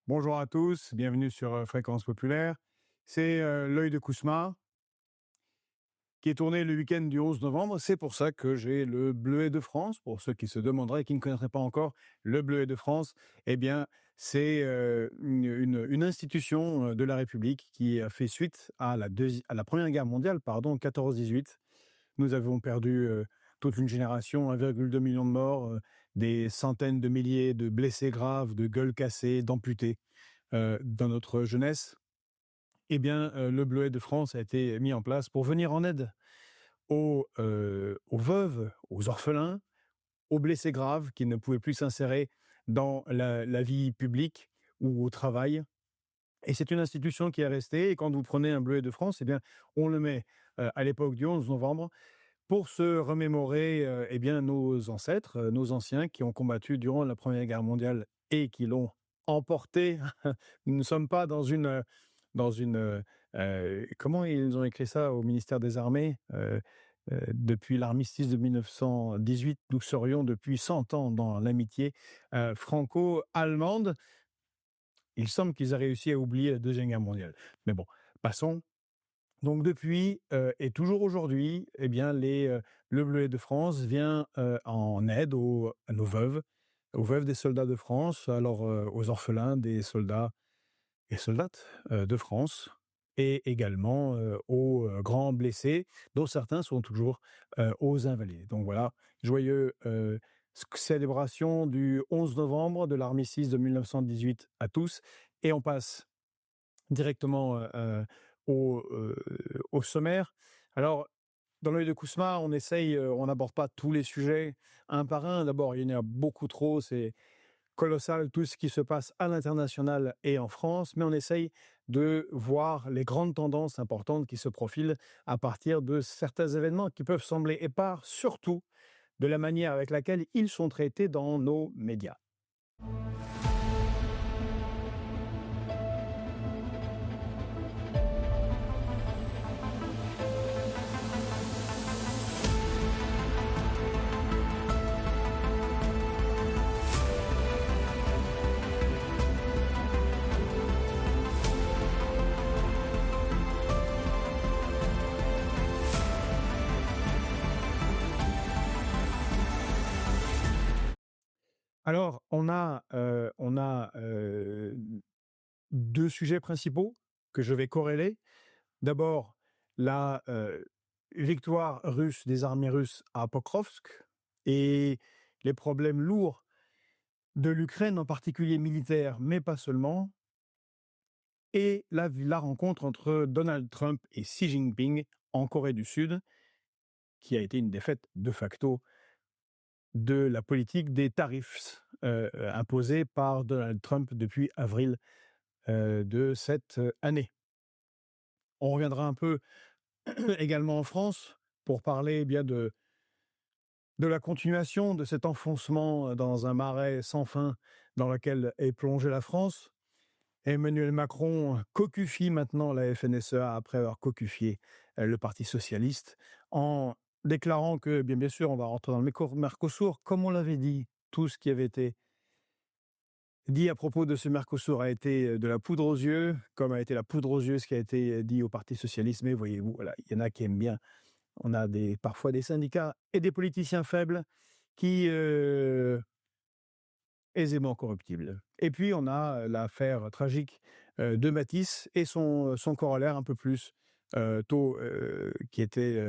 Bonjour à tous, bienvenue sur Fréquence Populaire. C'est l'œil de Kousma qui est tourné le week-end du 11 novembre. C'est pour ça que j'ai le Bleuet de France. Pour ceux qui se demanderaient et qui ne connaîtraient pas encore le Bleuet de France, eh bien, c'est une institution de la République qui a fait suite à la Première Guerre mondiale, pardon, 14-18. Nous avons perdu toute une génération, 1,2 million de morts, des centaines de milliers de blessés graves, de gueules cassées, d'amputés dans notre jeunesse. Eh bien, le Bleuet de France a été mis en place pour venir en aide aux veuves, aux orphelins, aux blessés graves qui ne pouvaient plus s'insérer dans la vie publique ou au travail. Et c'est une institution qui est restée. Et quand vous prenez un Bleuet de France, eh bien, on le met à l'époque du 11 novembre pour se remémorer eh bien, nos ancêtres, nos anciens qui ont combattu durant la Première Guerre mondiale et qui l'ont emporté. Nous ne sommes pas comment ils ont écrit ça au ministère des Armées, depuis l'armistice de 1918, nous serions depuis 100 ans dans l'amitié franco-allemande. Il semble qu'ils aient réussi à oublier la Deuxième Guerre mondiale. Mais bon, passons. Donc depuis et toujours aujourd'hui, eh bien le Bleuet de France vient en aide à nos veuves, aux veuves des soldats de France, alors aux orphelins des soldats et soldates de France, et également aux grands blessés, dont certains sont toujours aux Invalides. Donc voilà, joyeux célébration du 11 novembre de l'armistice de 1918 à tous, et on passe directement au sommaire. Alors, dans l'œil de Kousma, on n'aborde pas tous les sujets un par un. D'abord, il y en a beaucoup trop, c'est colossal tout ce qui se passe à l'international et en France, mais on essaye de voir les grandes tendances importantes qui se profilent à partir de certains événements qui peuvent sembler épars, surtout de la manière avec laquelle ils sont traités dans nos médias. Alors, on a 2 sujets principaux que je vais corréler. D'abord, la victoire russe des armées russes à Pokrovsk et les problèmes lourds de l'Ukraine, en particulier militaire, mais pas seulement, et la rencontre entre Donald Trump et Xi Jinping en Corée du Sud, qui a été une défaite de facto de la politique des tarifs imposés par Donald Trump depuis avril de cette année. On reviendra un peu également en France pour parler eh bien de la continuation de cet enfoncement dans un marais sans fin dans lequel est plongée la France. Emmanuel Macron cocufie maintenant la FNSEA après avoir cocufié le Parti socialiste en déclarant que, bien sûr, on va rentrer dans le Mercosur, comme on l'avait dit. Tout ce qui avait été dit à propos de ce Mercosur a été de la poudre aux yeux, comme a été la poudre aux yeux ce qui a été dit au Parti socialiste. Mais voyez-vous, voilà, il y en a qui aiment bien. On a parfois des syndicats et des politiciens faibles qui aisément corruptibles. Et puis on a l'affaire tragique de Matisse et son corollaire un peu plus tôt, qui était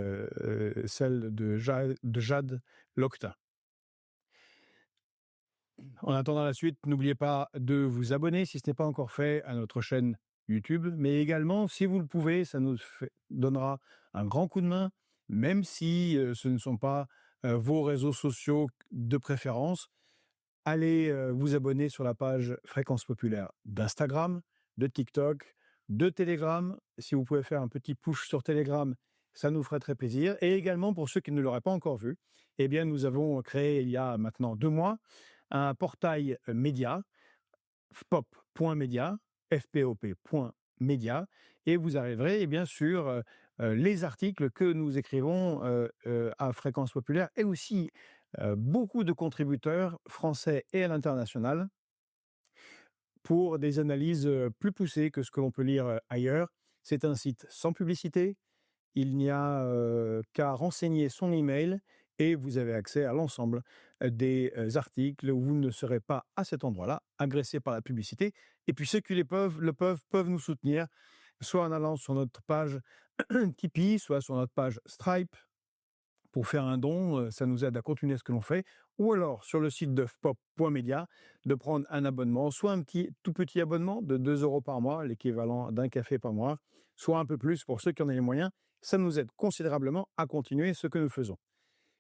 celle de Jade Loctin. En attendant la suite, n'oubliez pas de vous abonner si ce n'est pas encore fait à notre chaîne YouTube, mais également, si vous le pouvez, ça nous donnera un grand coup de main, même si ce ne sont pas vos réseaux sociaux de préférence. Allez vous abonner sur la page Fréquence Populaire d'Instagram, de TikTok, de Telegram. Si vous pouvez faire un petit push sur Telegram, ça nous ferait très plaisir. Et également, pour ceux qui ne l'auraient pas encore vu, eh bien, nous avons créé il y a maintenant 2 mois un portail média, fpop.media, fpop.media, et vous arriverez eh bien sur les articles que nous écrivons à Fréquence Populaire, et aussi beaucoup de contributeurs français et à l'international pour des analyses, plus poussées que ce que l'on peut lire, ailleurs. C'est un site sans publicité. Il n'y a, qu'à renseigner son email et vous avez accès à l'ensemble, des, articles où vous ne serez pas, à cet endroit-là, agressés par la publicité et puis ceux qui peuvent nous soutenir, soit en allant sur notre page Tipeee, soit sur notre page Stripe pour faire un don, ça nous aide à continuer ce que l'on fait ou alors sur le site d'œufpop.media de prendre un abonnement, soit un tout petit abonnement de 2 € par mois, l'équivalent d'un café par mois, soit un peu plus pour ceux qui en ont les moyens. Ça nous aide considérablement à continuer ce que nous faisons.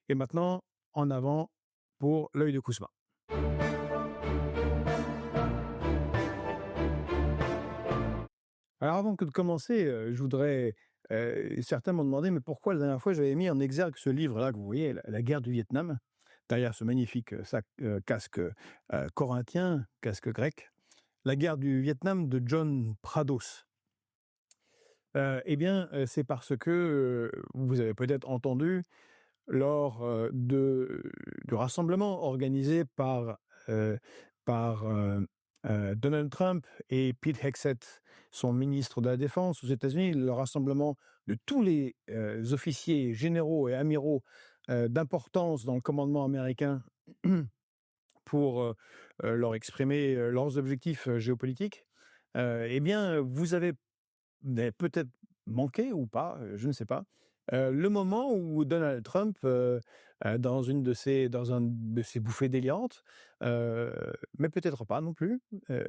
Et maintenant, en avant pour l'œil de Kousma. Alors avant que de commencer, je voudrais, certains m'ont demandé: «Mais pourquoi la dernière fois j'avais mis en exergue ce livre-là que vous voyez, la guerre du Vietnam?» derrière ce magnifique, casque, corinthien, casque grec. La guerre du Vietnam de John Prados. Eh bien, c'est parce que, vous avez peut-être entendu lors, de rassemblements organisés heu, par Donald Trump et Pete Hegseth, son ministre de la Défense aux États-Unis, le rassemblement de tous les, officiers généraux et amiraux, d'importance dans le commandement américain pour, leur exprimer, leurs objectifs, géopolitiques. Eh bien, vous avez peut-être manqué ou pas, je ne sais pas, le moment où Donald Trump, dans un de ses bouffées délirantes, heu, mais peut-être pas non plus,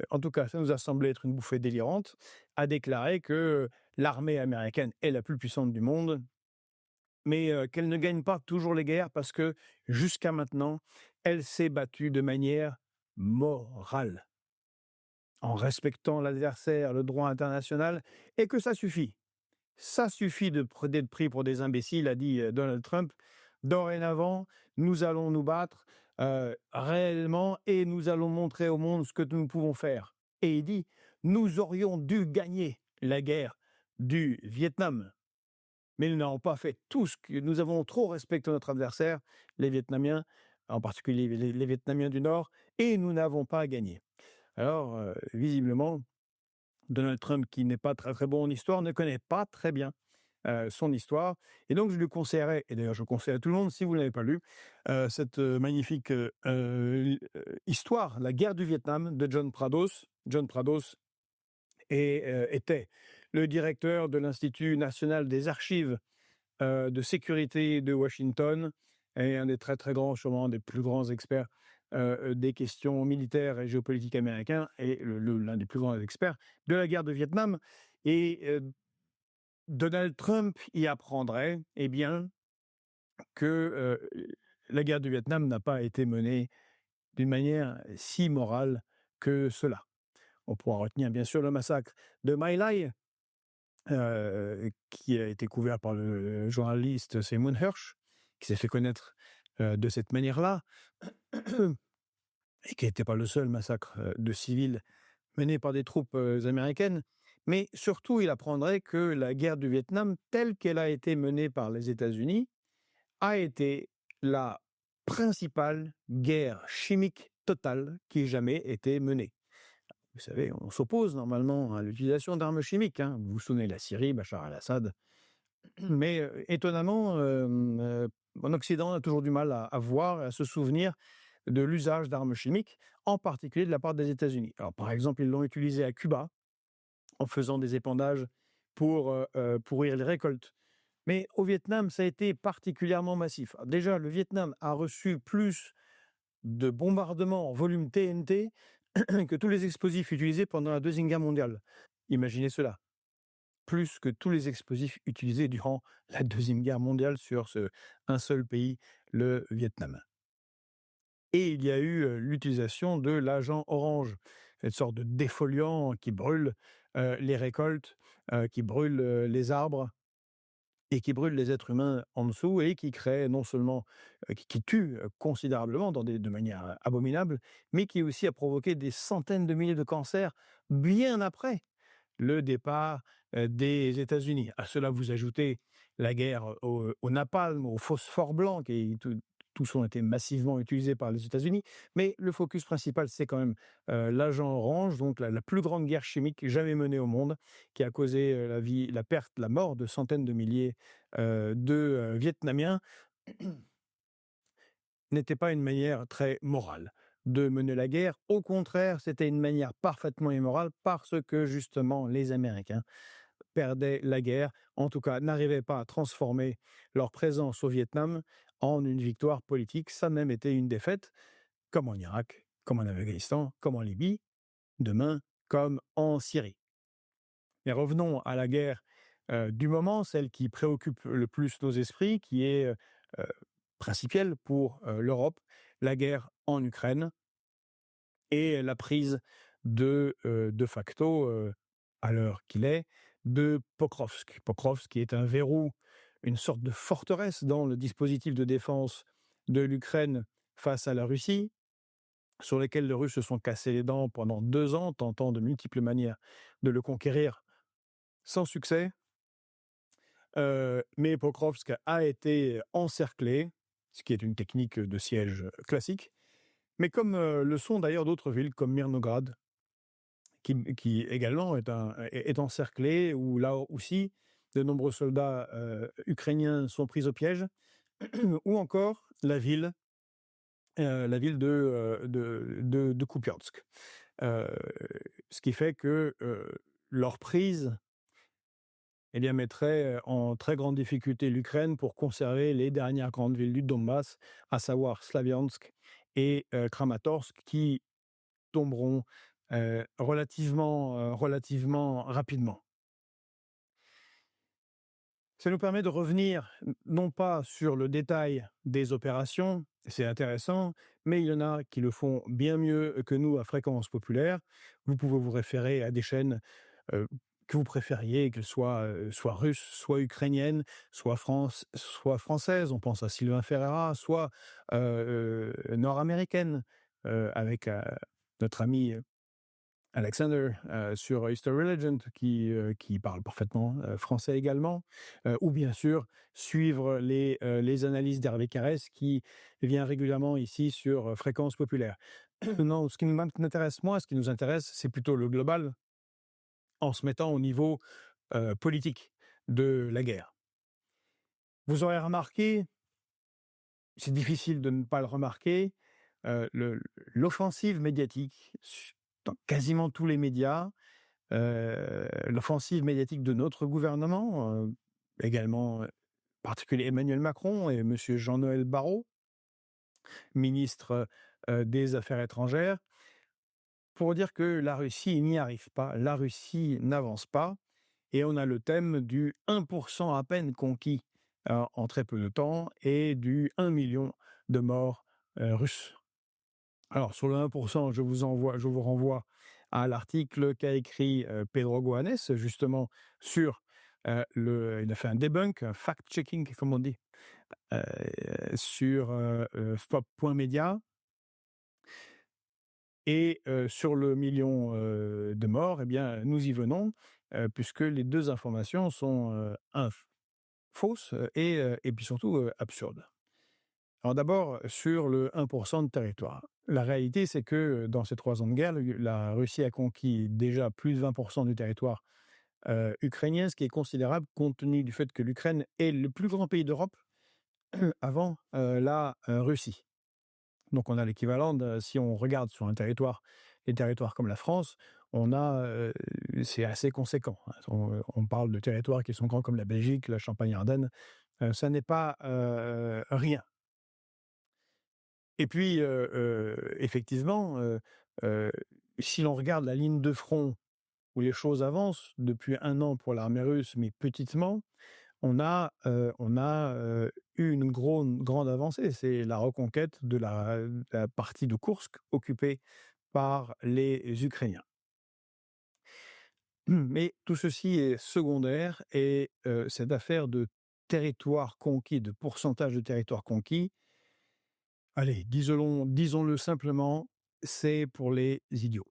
en tout cas, ça nous a semblé être une bouffée délirante, a déclaré que l'armée américaine est la plus puissante du monde, mais qu'elle ne gagne pas toujours les guerres parce que, jusqu'à maintenant, elle s'est battue de manière morale, en respectant l'adversaire, le droit international et que ça suffit. Ça suffit d'être pris pour des imbéciles, a dit Donald Trump. Dorénavant, nous allons nous battre réellement et nous allons montrer au monde ce que nous pouvons faire. Et il dit, nous aurions dû gagner la guerre du Vietnam, mais nous n'avons pas fait tout ce que nous avons trop respecté notre adversaire, les Vietnamiens, en particulier les Vietnamiens du Nord, et nous n'avons pas gagné. Alors, visiblement, Donald Trump, qui n'est pas très très bon en histoire, ne connaît pas très bien son histoire. Et donc, je lui conseillerais, et d'ailleurs, je conseille à tout le monde, si vous ne l'avez pas lu, cette magnifique histoire, La guerre du Vietnam de John Prados. John Prados était le directeur de l'Institut national des archives de sécurité de Washington et un des très très grands, sûrement des plus grands experts des questions militaires et géopolitiques américains et l'un des plus grands experts de la guerre de Vietnam. Et Donald Trump y apprendrait, eh bien, que la guerre du Vietnam n'a pas été menée d'une manière si morale que cela. On pourra retenir bien sûr le massacre de My Lai, qui a été couvert par le journaliste Simon Hirsch, qui s'est fait connaître de cette manière-là, et qui n'était pas le seul massacre de civils mené par des troupes américaines. Mais surtout, il apprendrait que la guerre du Vietnam, telle qu'elle a été menée par les États-Unis, a été la principale guerre chimique totale qui ait jamais été menée. Vous savez, on s'oppose normalement à l'utilisation d'armes chimiques, hein. Vous vous souvenez de la Syrie, Bachar el-Assad. Mais étonnamment, en Occident, on a toujours du mal à voir et à se souvenir de l'usage d'armes chimiques, en particulier de la part des États-Unis. Alors, par exemple, ils l'ont utilisé à Cuba, en faisant des épandages pour pourrir les récoltes. Mais au Vietnam, ça a été particulièrement massif. Alors déjà, le Vietnam a reçu plus de bombardements en volume TNT que tous les explosifs utilisés pendant la Deuxième Guerre mondiale. Imaginez cela, plus que tous les explosifs utilisés durant la Deuxième Guerre mondiale sur un seul pays, le Vietnam. Et il y a eu l'utilisation de l'agent orange, cette sorte de défoliant qui brûle les récoltes, qui brûle les arbres et qui brûle les êtres humains en dessous et qui crée non seulement qui tue considérablement de manière abominable, mais qui aussi a provoqué des centaines de milliers de cancers bien après le départ des États-Unis. À cela, vous ajoutez la guerre au napalm, au phosphore blanc, tous ont été massivement utilisés par les États-Unis. Mais le focus principal, c'est quand même l'agent orange, donc la plus grande guerre chimique jamais menée au monde, qui a causé la perte, la mort de centaines de milliers de Vietnamiens, n'était pas une manière très morale de mener la guerre. Au contraire, c'était une manière parfaitement immorale parce que justement les Américains perdaient la guerre, en tout cas n'arrivaient pas à transformer leur présence au Vietnam en une victoire politique. Ça a même été une défaite, comme en Irak, comme en Afghanistan, comme en Libye, demain comme en Syrie. Mais revenons à la guerre du moment, celle qui préoccupe le plus nos esprits, qui est principielle pour l'Europe, la guerre en Ukraine et la prise de facto, à l'heure qu'il est, de Pokrovsk. Pokrovsk qui est un verrou, une sorte de forteresse dans le dispositif de défense de l'Ukraine face à la Russie, sur lesquels les Russes se sont cassés les dents pendant 2 ans, tentant de multiples manières de le conquérir sans succès. Mais Pokrovsk a été encerclé, ce qui est une technique de siège classique, mais comme le sont d'ailleurs d'autres villes comme Mirnograd, qui également est encerclée, où là aussi de nombreux soldats ukrainiens sont pris au piège, ou encore la ville de Kupiansk. Euh, Ce qui fait que leur prise eh bien, mettrait en très grande difficulté l'Ukraine pour conserver les dernières grandes villes du Donbass, à savoir Slaviansk et Kramatorsk, qui tomberont relativement rapidement. Ça nous permet de revenir non pas sur le détail des opérations, c'est intéressant, mais il y en a qui le font bien mieux que nous à Fréquence Populaire. Vous pouvez vous référer à des chaînes euh, que vous préfériez, qu'elles soient soit russes, soit ukrainiennes, soit françaises. On pense à Sylvain Ferreira, soit nord-américaines, avec notre ami Alexander sur History Legend qui parle parfaitement français également, ou bien sûr suivre les analyses d'Hervé Carès qui vient régulièrement ici sur Fréquence Populaire. Non, ce qui nous intéresse, ce qui nous intéresse, c'est plutôt le global, en se mettant au niveau politique de la guerre. Vous aurez remarqué, c'est difficile de ne pas le remarquer, l'offensive médiatique dans quasiment tous les médias, l'offensive médiatique de notre gouvernement, également particulier Emmanuel Macron et monsieur Jean-Noël Barrot, ministre des Affaires étrangères, pour dire que la Russie n'y arrive pas, la Russie n'avance pas, et on a le thème du 1% à peine conquis en très peu de temps et du 1 million de morts russes. Alors sur le 1%, je vous renvoie à l'article qu'a écrit Pedro Goanes, justement sur il a fait un debunk, un fact-checking, comme on dit, euh, sur Stop.media, et sur le million de morts, eh bien, nous y venons, puisque les deux informations sont fausses et puis surtout absurdes. Alors d'abord, sur le 1% de territoire. La réalité, c'est que dans ces 3 ans de guerre, la Russie a conquis déjà plus de 20% du territoire ukrainien, ce qui est considérable compte tenu du fait que l'Ukraine est le plus grand pays d'Europe avant la Russie. Donc on a l'équivalent, si on regarde sur un territoire, les territoires comme la France, c'est assez conséquent, hein. On parle de territoires qui sont grands comme la Belgique, la Champagne-Ardenne. Ça n'est pas rien. Et puis, effectivement, si l'on regarde la ligne de front où les choses avancent depuis 1 an pour l'armée russe, mais petitement, on a eu une grande avancée. C'est la reconquête de la partie de Koursk occupée par les Ukrainiens. Mais tout ceci est secondaire et cette affaire de territoire conquis, de pourcentage de territoire conquis, allez, disons-le simplement, c'est pour les idiots.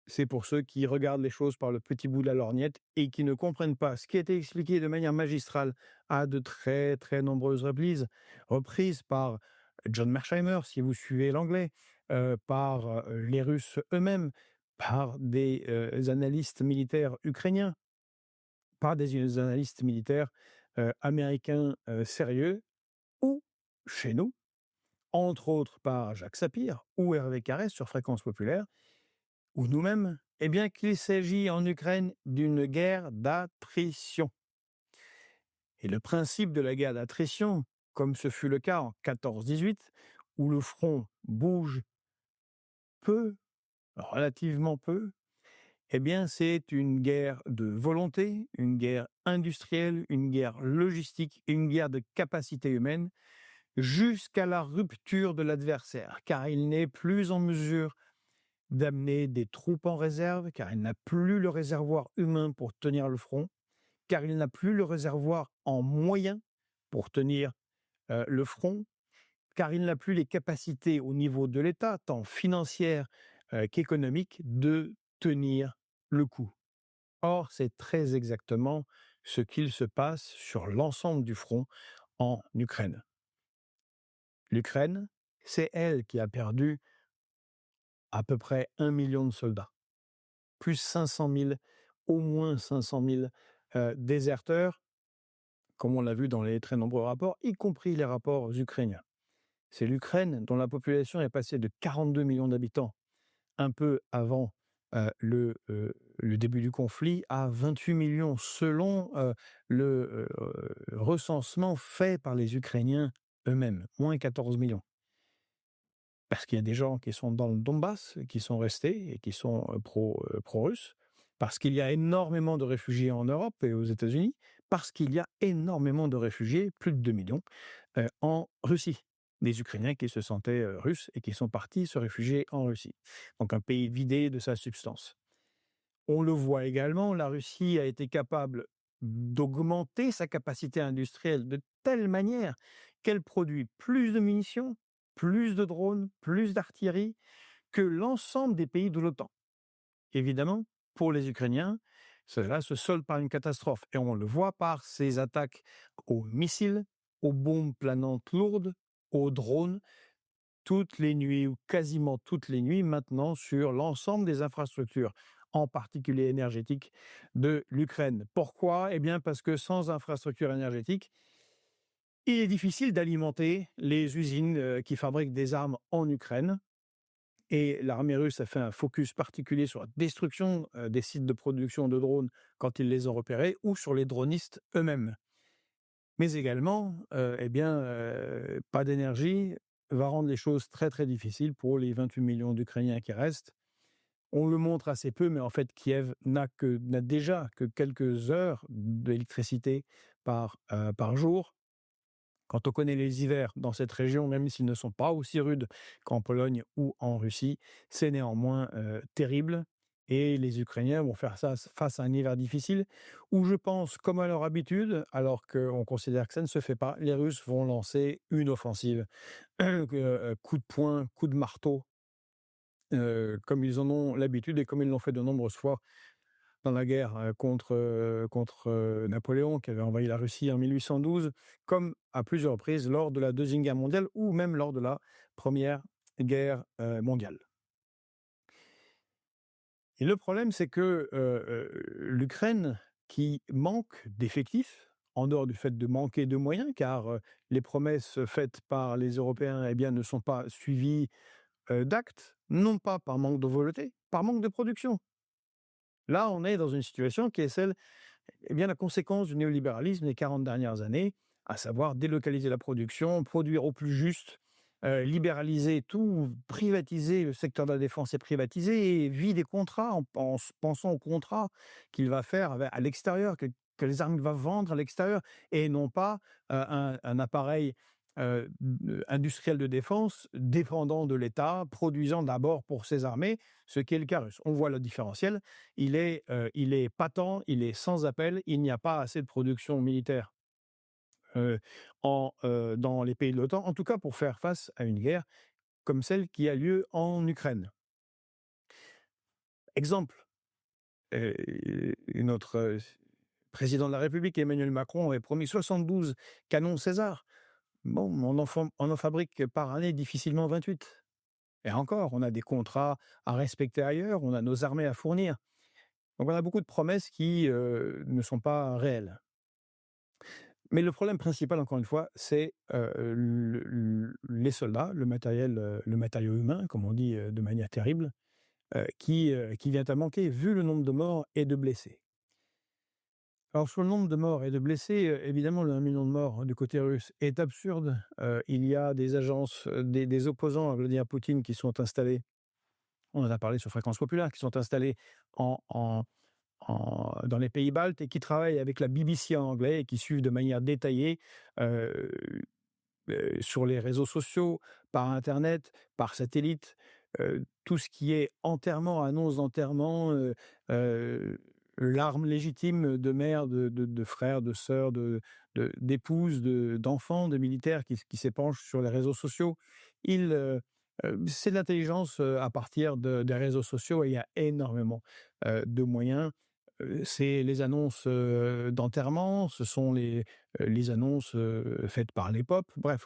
C'est pour ceux qui regardent les choses par le petit bout de la lorgnette et qui ne comprennent pas ce qui a été expliqué de manière magistrale à de très, très nombreuses reprises par John Mearsheimer, si vous suivez l'anglais, par, les Russes eux-mêmes, par des, analystes militaires ukrainiens, par des analystes militaires, américains, sérieux ou chez nous, entre autres par Jacques Sapir ou Hervé Carrez sur Fréquence Populaire, ou nous-mêmes, eh bien qu'il s'agit en Ukraine d'une guerre d'attrition. Et le principe de la guerre d'attrition, comme ce fut le cas en 14-18, où le front bouge peu, relativement peu, eh bien c'est une guerre de volonté, une guerre industrielle, une guerre logistique, une guerre de capacité humaine, jusqu'à la rupture de l'adversaire, car il n'est plus en mesure d'amener des troupes en réserve, car il n'a plus le réservoir humain pour tenir le front, car il n'a plus le réservoir en moyens pour tenir le front, car il n'a plus les capacités au niveau de l'État, tant financières qu'économiques, de tenir le coup. Or, c'est très exactement ce qu'il se passe sur l'ensemble du front en Ukraine. L'Ukraine, c'est elle qui a perdu à peu près 1 million de soldats, plus 500 000, au moins 500 000 déserteurs, comme on l'a vu dans les très nombreux rapports, y compris les rapports ukrainiens. C'est l'Ukraine dont la population est passée de 42 millions d'habitants un peu avant le début du conflit à 28 millions selon le recensement fait par les Ukrainiens eux-mêmes, moins 14 millions. Parce qu'il y a des gens qui sont dans le Donbass, qui sont restés et qui sont pro-russes, parce qu'il y a énormément de réfugiés en Europe et aux États-Unis, parce qu'il y a énormément de réfugiés, plus de 2 millions, en Russie. Des Ukrainiens qui se sentaient russes et qui sont partis se réfugier en Russie. Donc un pays vidé de sa substance. On le voit également, la Russie a été capable d'augmenter sa capacité industrielle de telle manière qu'elle produit plus de munitions, plus de drones, plus d'artillerie que l'ensemble des pays de l'OTAN. Évidemment, pour les Ukrainiens, cela se solde par une catastrophe. Et on le voit par ces attaques aux missiles, aux bombes planantes lourdes, aux drones, toutes les nuits ou quasiment toutes les nuits maintenant sur l'ensemble des infrastructures, en particulier énergétiques, de l'Ukraine. Pourquoi? Eh bien parce que sans infrastructure énergétique, il est difficile d'alimenter les usines qui fabriquent des armes en Ukraine. Et l'armée russe a fait un focus particulier sur la destruction des sites de production de drones quand ils les ont repérés, ou sur les dronistes eux-mêmes. Mais également, pas d'énergie va rendre les choses très très difficiles pour les 28 millions d'Ukrainiens qui restent. On le montre assez peu, mais en fait Kiev n'a déjà que quelques heures d'électricité par jour. Quand on connaît les hivers dans cette région, même s'ils ne sont pas aussi rudes qu'en Pologne ou en Russie, c'est néanmoins terrible. Et les Ukrainiens vont faire ça face à un hiver difficile où je pense, comme à leur habitude, alors qu'on considère que ça ne se fait pas, les Russes vont lancer une offensive, coup de poing, coup de marteau, comme ils en ont l'habitude et comme ils l'ont fait de nombreuses fois dans la guerre contre Napoléon, qui avait envahi la Russie en 1812, comme à plusieurs reprises lors de la Deuxième Guerre mondiale ou même lors de la Première Guerre mondiale. Et le problème, c'est que l'Ukraine, qui manque d'effectifs, en dehors du fait de manquer de moyens, car les promesses faites par les Européens eh bien, ne sont pas suivies d'actes, non pas par manque de volonté, par manque de production. Là, on est dans une situation qui est celle, eh bien, la conséquence du néolibéralisme des 40 dernières années, à savoir délocaliser la production, produire au plus juste, libéraliser tout, privatiser le secteur de la défense et privatiser et vie des contrats en pensant aux contrats qu'il va faire à l'extérieur, que les armes qu'il va vendre à l'extérieur et non pas un appareil industriel de défense dépendant de l'État, produisant d'abord pour ses armées, ce qui est le cas russe. On voit le différentiel, il est patent, il est sans appel, il n'y a pas assez de production militaire dans les pays de l'OTAN, en tout cas pour faire face à une guerre comme celle qui a lieu en Ukraine. Exemple, notre, président de la République, Emmanuel Macron, avait promis 72 canons César. Bon, on en fabrique par année difficilement 28. Et encore, on a des contrats à respecter ailleurs, on a nos armées à fournir. Donc on a beaucoup de promesses qui, ne sont pas réelles. Mais le problème principal, encore une fois, c'est, les soldats, le matériau humain, comme on dit, de manière terrible, qui vient à manquer vu le nombre de morts et de blessés. Alors sur le nombre de morts et de blessés, évidemment le 1 000 000 de morts du côté russe est absurde. Il y a des agences, des opposants à Vladimir Poutine qui sont installés, on en a parlé sur Fréquence Populaire, qui sont installés en en dans les pays baltes et qui travaillent avec la BBC en anglais et qui suivent de manière détaillée, heu sur les réseaux sociaux, par internet, par satellite, tout ce qui est enterrement, annonce d'enterrement, larmes légitimes de mères, de frères, de sœurs, d'épouses, d'enfants, de militaires qui s'épanchent sur les réseaux sociaux. Ils, c'est de l'intelligence, à partir des réseaux sociaux et il y a énormément, de moyens. C'est les annonces, d'enterrement, ce sont les annonces, faites par les pop. Bref,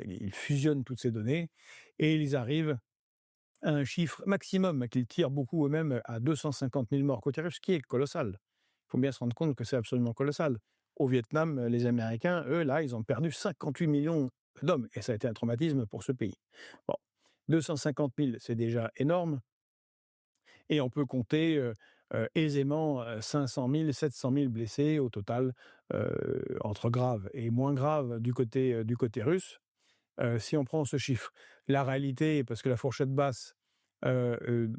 ils fusionnent toutes ces données et ils arrivent à un chiffre maximum qu'ils tirent beaucoup eux-mêmes à 250 000 morts côté russe, ce qui est colossal. Il faut bien se rendre compte que c'est absolument colossal. Au Vietnam, les Américains, eux, là, ils ont perdu 58 millions d'hommes et ça a été un traumatisme pour ce pays. Bon, 250 000, c'est déjà énorme et on peut compter, aisément, 500 000, 700 000 blessés au total, entre graves et moins graves du côté russe. Si on prend ce chiffre, la réalité, parce que la fourchette basse, de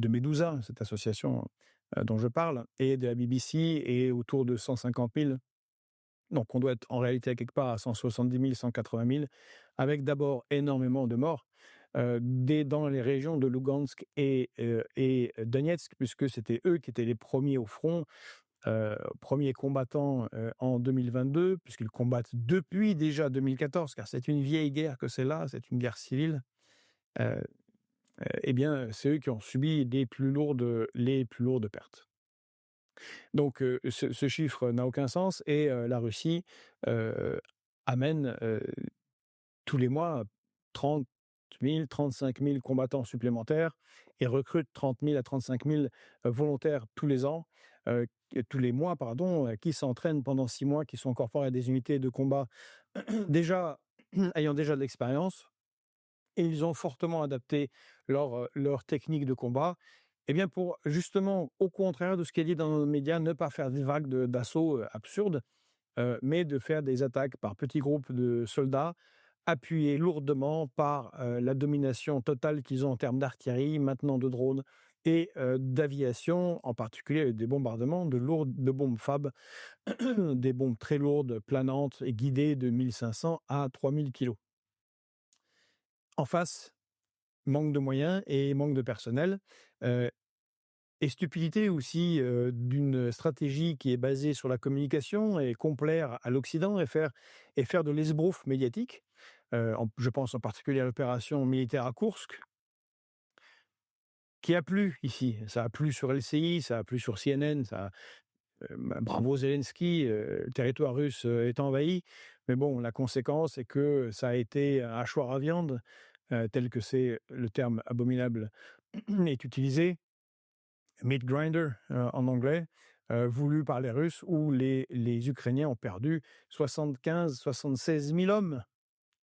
Medusa, cette association, dont je parle, et de la BBC est autour de 150 000. Donc on doit être en réalité à quelque part à 170 000, 180 000, avec d'abord énormément de morts, dans les régions de Lugansk et Donetsk, puisque c'était eux qui étaient les premiers au front, premiers combattants, en 2022, puisqu'ils combattent depuis déjà 2014, car c'est une vieille guerre que celle-là, c'est une guerre civile. Heu, eh bien, c'est eux qui ont subi les plus lourdes pertes. Donc ce chiffre n'a aucun sens et la Russie, heu, amène, tous les mois 30 000, 35 000 combattants supplémentaires et recrute 30 000 à 35 000 volontaires tous les mois, pardon, qui s'entraînent pendant 6 mois, qui sont incorporés à des unités de combat déjà ayant déjà de l'expérience et ils ont fortement adapté leur technique de combat, eh bien pour justement, au contraire de ce qui est dit dans nos médias, ne pas faire des vagues d'assauts absurdes, mais de faire des attaques par petits groupes de soldats, appuyés lourdement par la domination totale qu'ils ont en termes d'artillerie, maintenant de drones et d'aviation, en particulier avec des bombardements de bombes FAB, des bombes très lourdes, planantes et guidées de 1 500 à 3 000 kilos. En face, manque de moyens et manque de personnel, heu et stupidité aussi, d'une stratégie qui est basée sur la communication et complaire à l'Occident et faire de l'esbrouf médiatique. Je pense en particulier à l'opération militaire à Koursk, qui a plu ici. Ça a plu sur LCI, ça a plu sur CNN, bravo Zelensky, le territoire russe, est envahi. Mais bon, la conséquence est que ça a été un hachoir à viande, tel que c'est le terme abominable est utilisé. Meat grinder, en anglais, voulu par les Russes, où les Ukrainiens ont perdu 75 000 à 76 000 hommes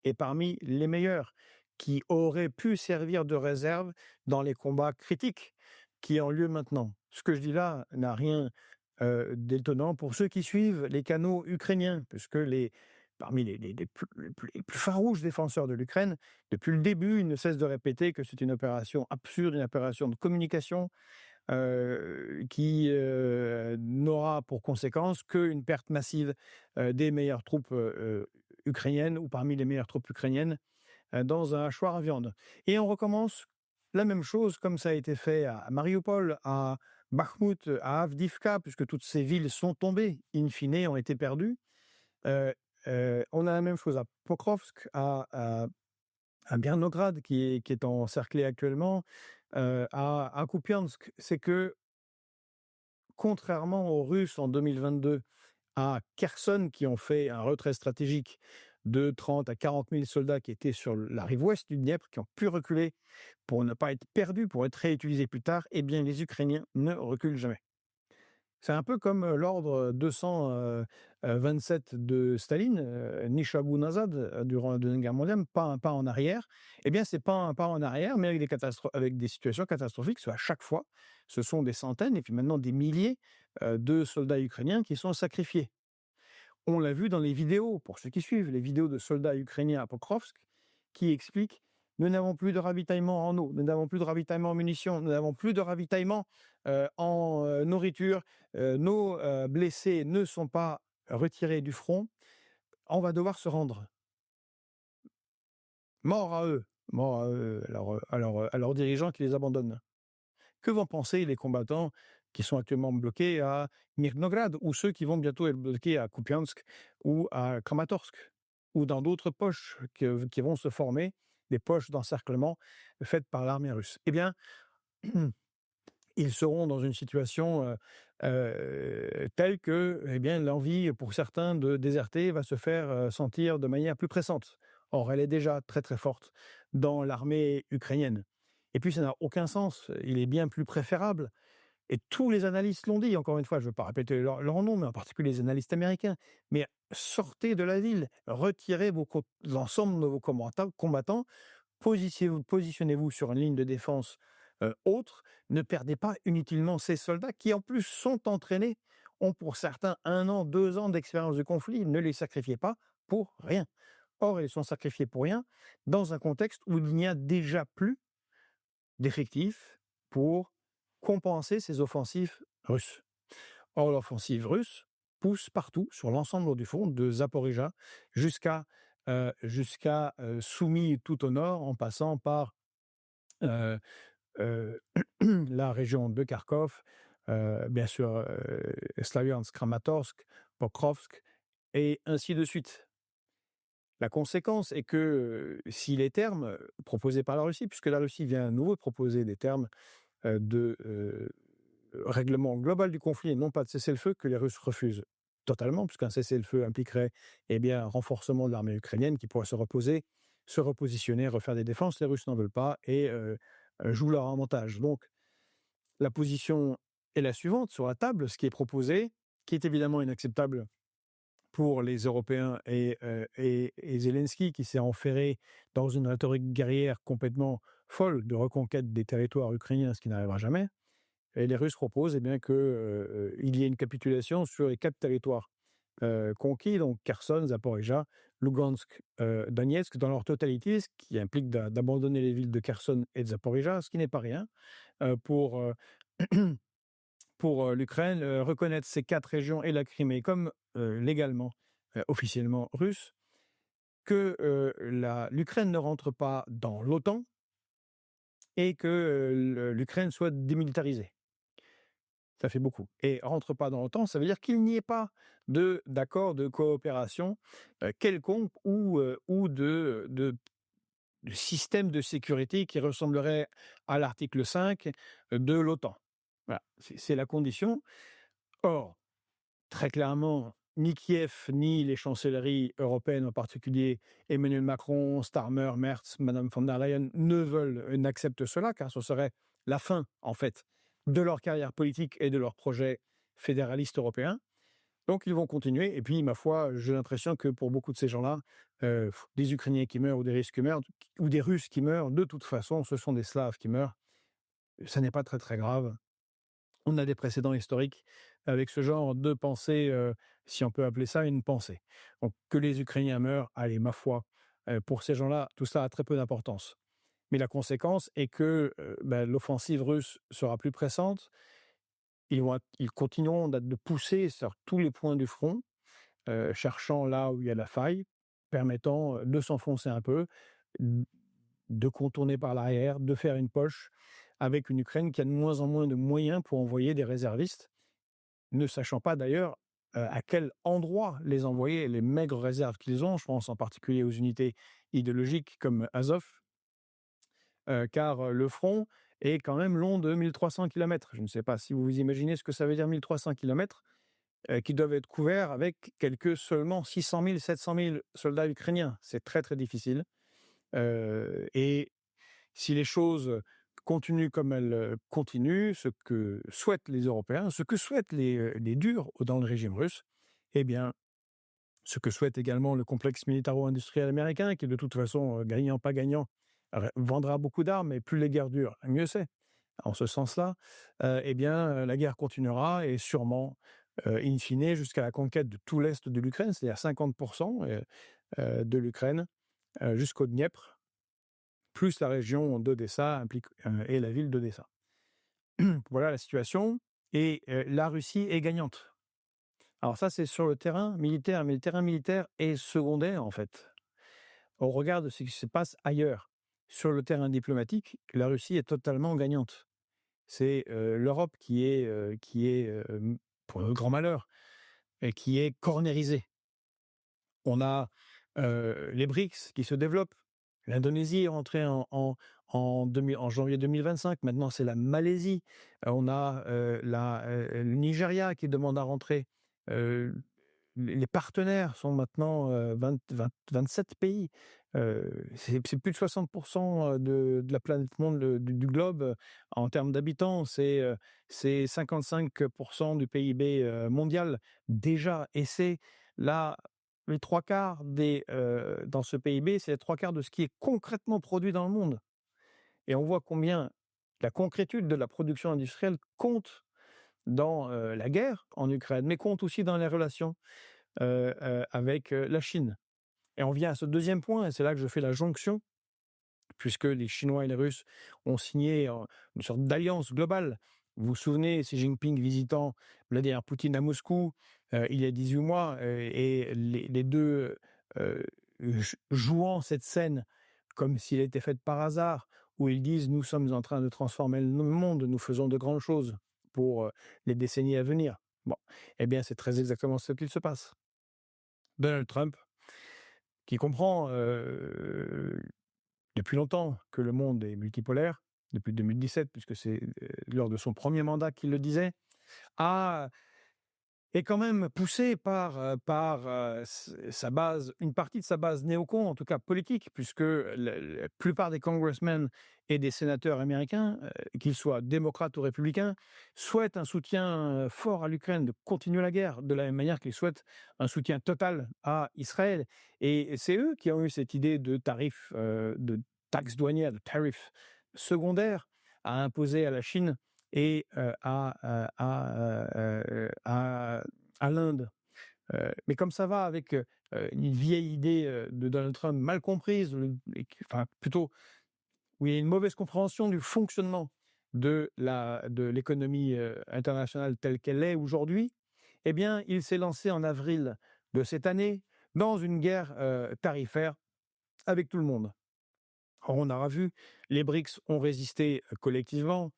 et parmi les meilleurs, qui auraient pu servir de réserve dans les combats critiques qui ont lieu maintenant. Ce que je dis là n'a rien, d'étonnant pour ceux qui suivent les canaux ukrainiens, puisque parmi les plus farouches défenseurs de l'Ukraine, depuis le début, ils ne cessent de répéter que c'est une opération absurde, une opération de communication, qui, n'aura pour conséquence qu'une perte massive, des meilleures troupes, ukrainiennes ou parmi les meilleures troupes ukrainiennes, dans un hachoir à viande. Et on recommence la même chose comme ça a été fait à Mariupol, à Bakhmout, à Avdiivka, puisque toutes ces villes sont tombées, in fine, ont été perdues. Heu on a la même chose à Pokrovsk, à Biernograd qui est encerclé actuellement. à Kupiansk, c'est que, contrairement aux Russes en 2022 à Kherson, qui ont fait un retrait stratégique de 30 à 40 000 soldats qui étaient sur la rive ouest du Dniepr, qui ont pu reculer pour ne pas être perdus, pour être réutilisés plus tard, eh bien les Ukrainiens ne reculent jamais. C'est un peu comme l'ordre 227 de Staline, Nishabu Nazad, durant la Deuxième Guerre mondiale, pas un pas en arrière. Eh bien, c'est pas un pas en arrière, mais avec des situations catastrophiques. Soit à chaque fois, ce sont des centaines et puis maintenant des milliers de soldats ukrainiens qui sont sacrifiés. On l'a vu dans les vidéos, pour ceux qui suivent, les vidéos de soldats ukrainiens à Pokrovsk, qui expliquent: «Nous n'avons plus de ravitaillement en eau, nous n'avons plus de ravitaillement en munitions, nous n'avons plus de ravitaillement, en, nourriture, nos, blessés ne sont pas retirés du front, on va devoir se rendre. Mort à eux, mort à eux, à leurs dirigeants qui les abandonnent». Que vont penser les combattants qui sont actuellement bloqués à Mirnograd ou ceux qui vont bientôt être bloqués à Kupiansk ou à Kramatorsk ou dans d'autres poches qui vont se former, des poches d'encerclement faites par l'armée russe? Eh bien, ils seront dans une situation telle que, eh bien, l'envie pour certains de déserter va se faire sentir de manière plus pressante. Or, elle est déjà très très forte dans l'armée ukrainienne. Et puis, ça n'a aucun sens. Il est bien plus préférable, et tous les analystes l'ont dit, encore une fois, je ne veux pas répéter leur nom, mais en particulier les analystes américains, mais sortez de la ville, retirez l'ensemble de vos combattants, positionnez-vous sur une ligne de défense autre, ne perdez pas inutilement ces soldats qui, en plus, sont entraînés, ont pour certains 1 an, 2 ans d'expérience de conflit, ne les sacrifiez pas pour rien. Or, ils sont sacrifiés pour rien dans un contexte où il n'y a déjà plus d'effectifs pour compenser ces offensives russes. Or, l'offensive russe pousse partout, sur l'ensemble du front, de Zaporijjia jusqu'à Soumy tout au nord, en passant par euh, euh, la région de Kharkov, bien sûr Slaviansk, Kramatorsk, Pokrovsk, et ainsi de suite. La conséquence est que si les termes proposés par la Russie, puisque la Russie vient à nouveau de proposer des termes de règlement global du conflit et non pas de cessez-le-feu, que les Russes refusent totalement, puisqu'un cessez-le-feu impliquerait, eh bien, un renforcement de l'armée ukrainienne qui pourrait se reposer, se repositionner, refaire des défenses. Les Russes n'en veulent pas et jouent leur avantage. Donc, la position est la suivante sur la table: ce qui est proposé, qui est évidemment inacceptable pour les Européens et Zelensky, qui s'est enferré dans une rhétorique guerrière complètement folle de reconquête des territoires ukrainiens, ce qui n'arrivera jamais. Et les Russes proposent, eh bien, que, il y ait une capitulation sur les 4 territoires conquis, donc Kherson, Zaporijjia, Lugansk, Donetsk, dans leur totalité, ce qui implique d'abandonner les villes de Kherson et de Zaporijjia, ce qui n'est pas rien pour pour l'Ukraine, reconnaître ces 4 régions et la Crimée comme légalement, officiellement russes, que l'Ukraine ne rentre pas dans l'OTAN et que l'Ukraine soit démilitarisée. Ça fait beaucoup. Et rentre pas dans l'OTAN, ça veut dire qu'il n'y ait pas d'accord de coopération quelconque ou de système de sécurité qui ressemblerait à l'article 5 de l'OTAN. Voilà, c'est la condition. Or, très clairement, ni Kiev, ni les chancelleries européennes, en particulier Emmanuel Macron, Starmer, Merz, Madame von der Leyen, n'acceptent cela, car ce serait la fin, en fait, de leur carrière politique et de leur projet fédéraliste européen. Donc ils vont continuer. Et puis, ma foi, j'ai l'impression que pour beaucoup de ces gens-là, des Ukrainiens qui meurent ou des Russes qui meurent, ou des Russes qui meurent, de toute façon, ce sont des Slaves qui meurent. Ça n'est pas très très grave. On a des précédents historiques avec ce genre de pensée, si on peut appeler ça une pensée. Donc que les Ukrainiens meurent, allez, ma foi, pour ces gens-là, tout ça a très peu d'importance. Mais la conséquence est que l'offensive russe sera plus pressante. Ils continueront de pousser sur tous les points du front, cherchant là où il y a la faille, permettant de s'enfoncer un peu, de contourner par l'arrière, de faire une poche, avec une Ukraine qui a de moins en moins de moyens pour envoyer des réservistes, ne sachant pas d'ailleurs à quel endroit les envoyer, les maigres réserves qu'ils ont. Je pense en particulier aux unités idéologiques comme Azov, car le front est quand même long de 1300 kilomètres. Je ne sais pas si vous vous imaginez ce que ça veut dire 1300 kilomètres, qui doivent être couverts avec seulement 600 000, 700 000 soldats ukrainiens. C'est très, très difficile. Et si les choses continuent comme elles continuent, ce que souhaitent les Européens, ce que souhaitent les durs dans le régime russe, eh bien, ce que souhaite également le complexe militaro-industriel américain, qui de toute façon, gagnant, pas gagnant, vendra beaucoup d'armes, et plus les guerres durent, mieux c'est. En ce sens-là, eh bien, la guerre continuera et sûrement, in fine, jusqu'à la conquête de tout l'est de l'Ukraine, c'est-à-dire 50% de l'Ukraine, jusqu'au Dniepr, plus la région d'Odessa et la ville d'Odessa. Voilà la situation, et la Russie est gagnante. Alors ça, c'est sur le terrain militaire, mais le terrain militaire est secondaire, en fait, au regard de ce qui se passe ailleurs. Sur le terrain diplomatique, la Russie est totalement gagnante. C'est l'Europe pour notre grand malheur, et qui est cornérisée. On a les BRICS qui se développent. L'Indonésie est rentrée en janvier 2025. Maintenant, c'est la Malaisie. On a le Nigeria qui demande à rentrer. Euh, les partenaires sont maintenant 27 pays. C'est plus de 60% de la planète monde, du globe. En termes d'habitants, c'est 55% du PIB mondial déjà. Et c'est là, les trois quarts dans ce PIB, c'est les trois quarts de ce qui est concrètement produit dans le monde. Et on voit combien la concrétude de la production industrielle compte dans la guerre en Ukraine, mais compte aussi dans les relations avec la Chine. Et on vient à ce deuxième point, et c'est là que je fais la jonction, puisque les Chinois et les Russes ont signé une sorte d'alliance globale. Vous vous souvenez, Xi Jinping visitant Vladimir Poutine à Moscou il y a 18 mois, et les deux jouant cette scène comme s'il était faite par hasard, où ils disent « Nous sommes en train de transformer le monde, nous faisons de grandes choses pour les décennies à venir ». Bon, eh bien, c'est très exactement ce qu'il se passe. Donald Trump, qui comprend depuis longtemps que le monde est multipolaire, depuis 2017, puisque c'est lors de son premier mandat qu'il le disait, est quand même poussé par sa base, une partie de sa base néocon, en tout cas politique, puisque la plupart des congressmen et des sénateurs américains, qu'ils soient démocrates ou républicains, souhaitent un soutien fort à l'Ukraine, de continuer la guerre, de la même manière qu'ils souhaitent un soutien total à Israël. Et c'est eux qui ont eu cette idée de tarifs, de taxes douanières, de tarifs secondaires à imposer à la Chine et à l'Inde. Mais comme ça va avec une vieille idée de Donald Trump mal comprise, enfin plutôt où il y a une mauvaise compréhension du fonctionnement de l'économie internationale telle qu'elle est aujourd'hui, eh bien, il s'est lancé en avril de cette année dans une guerre tarifaire avec tout le monde. Or, on aura vu, les BRICS ont résisté collectivement.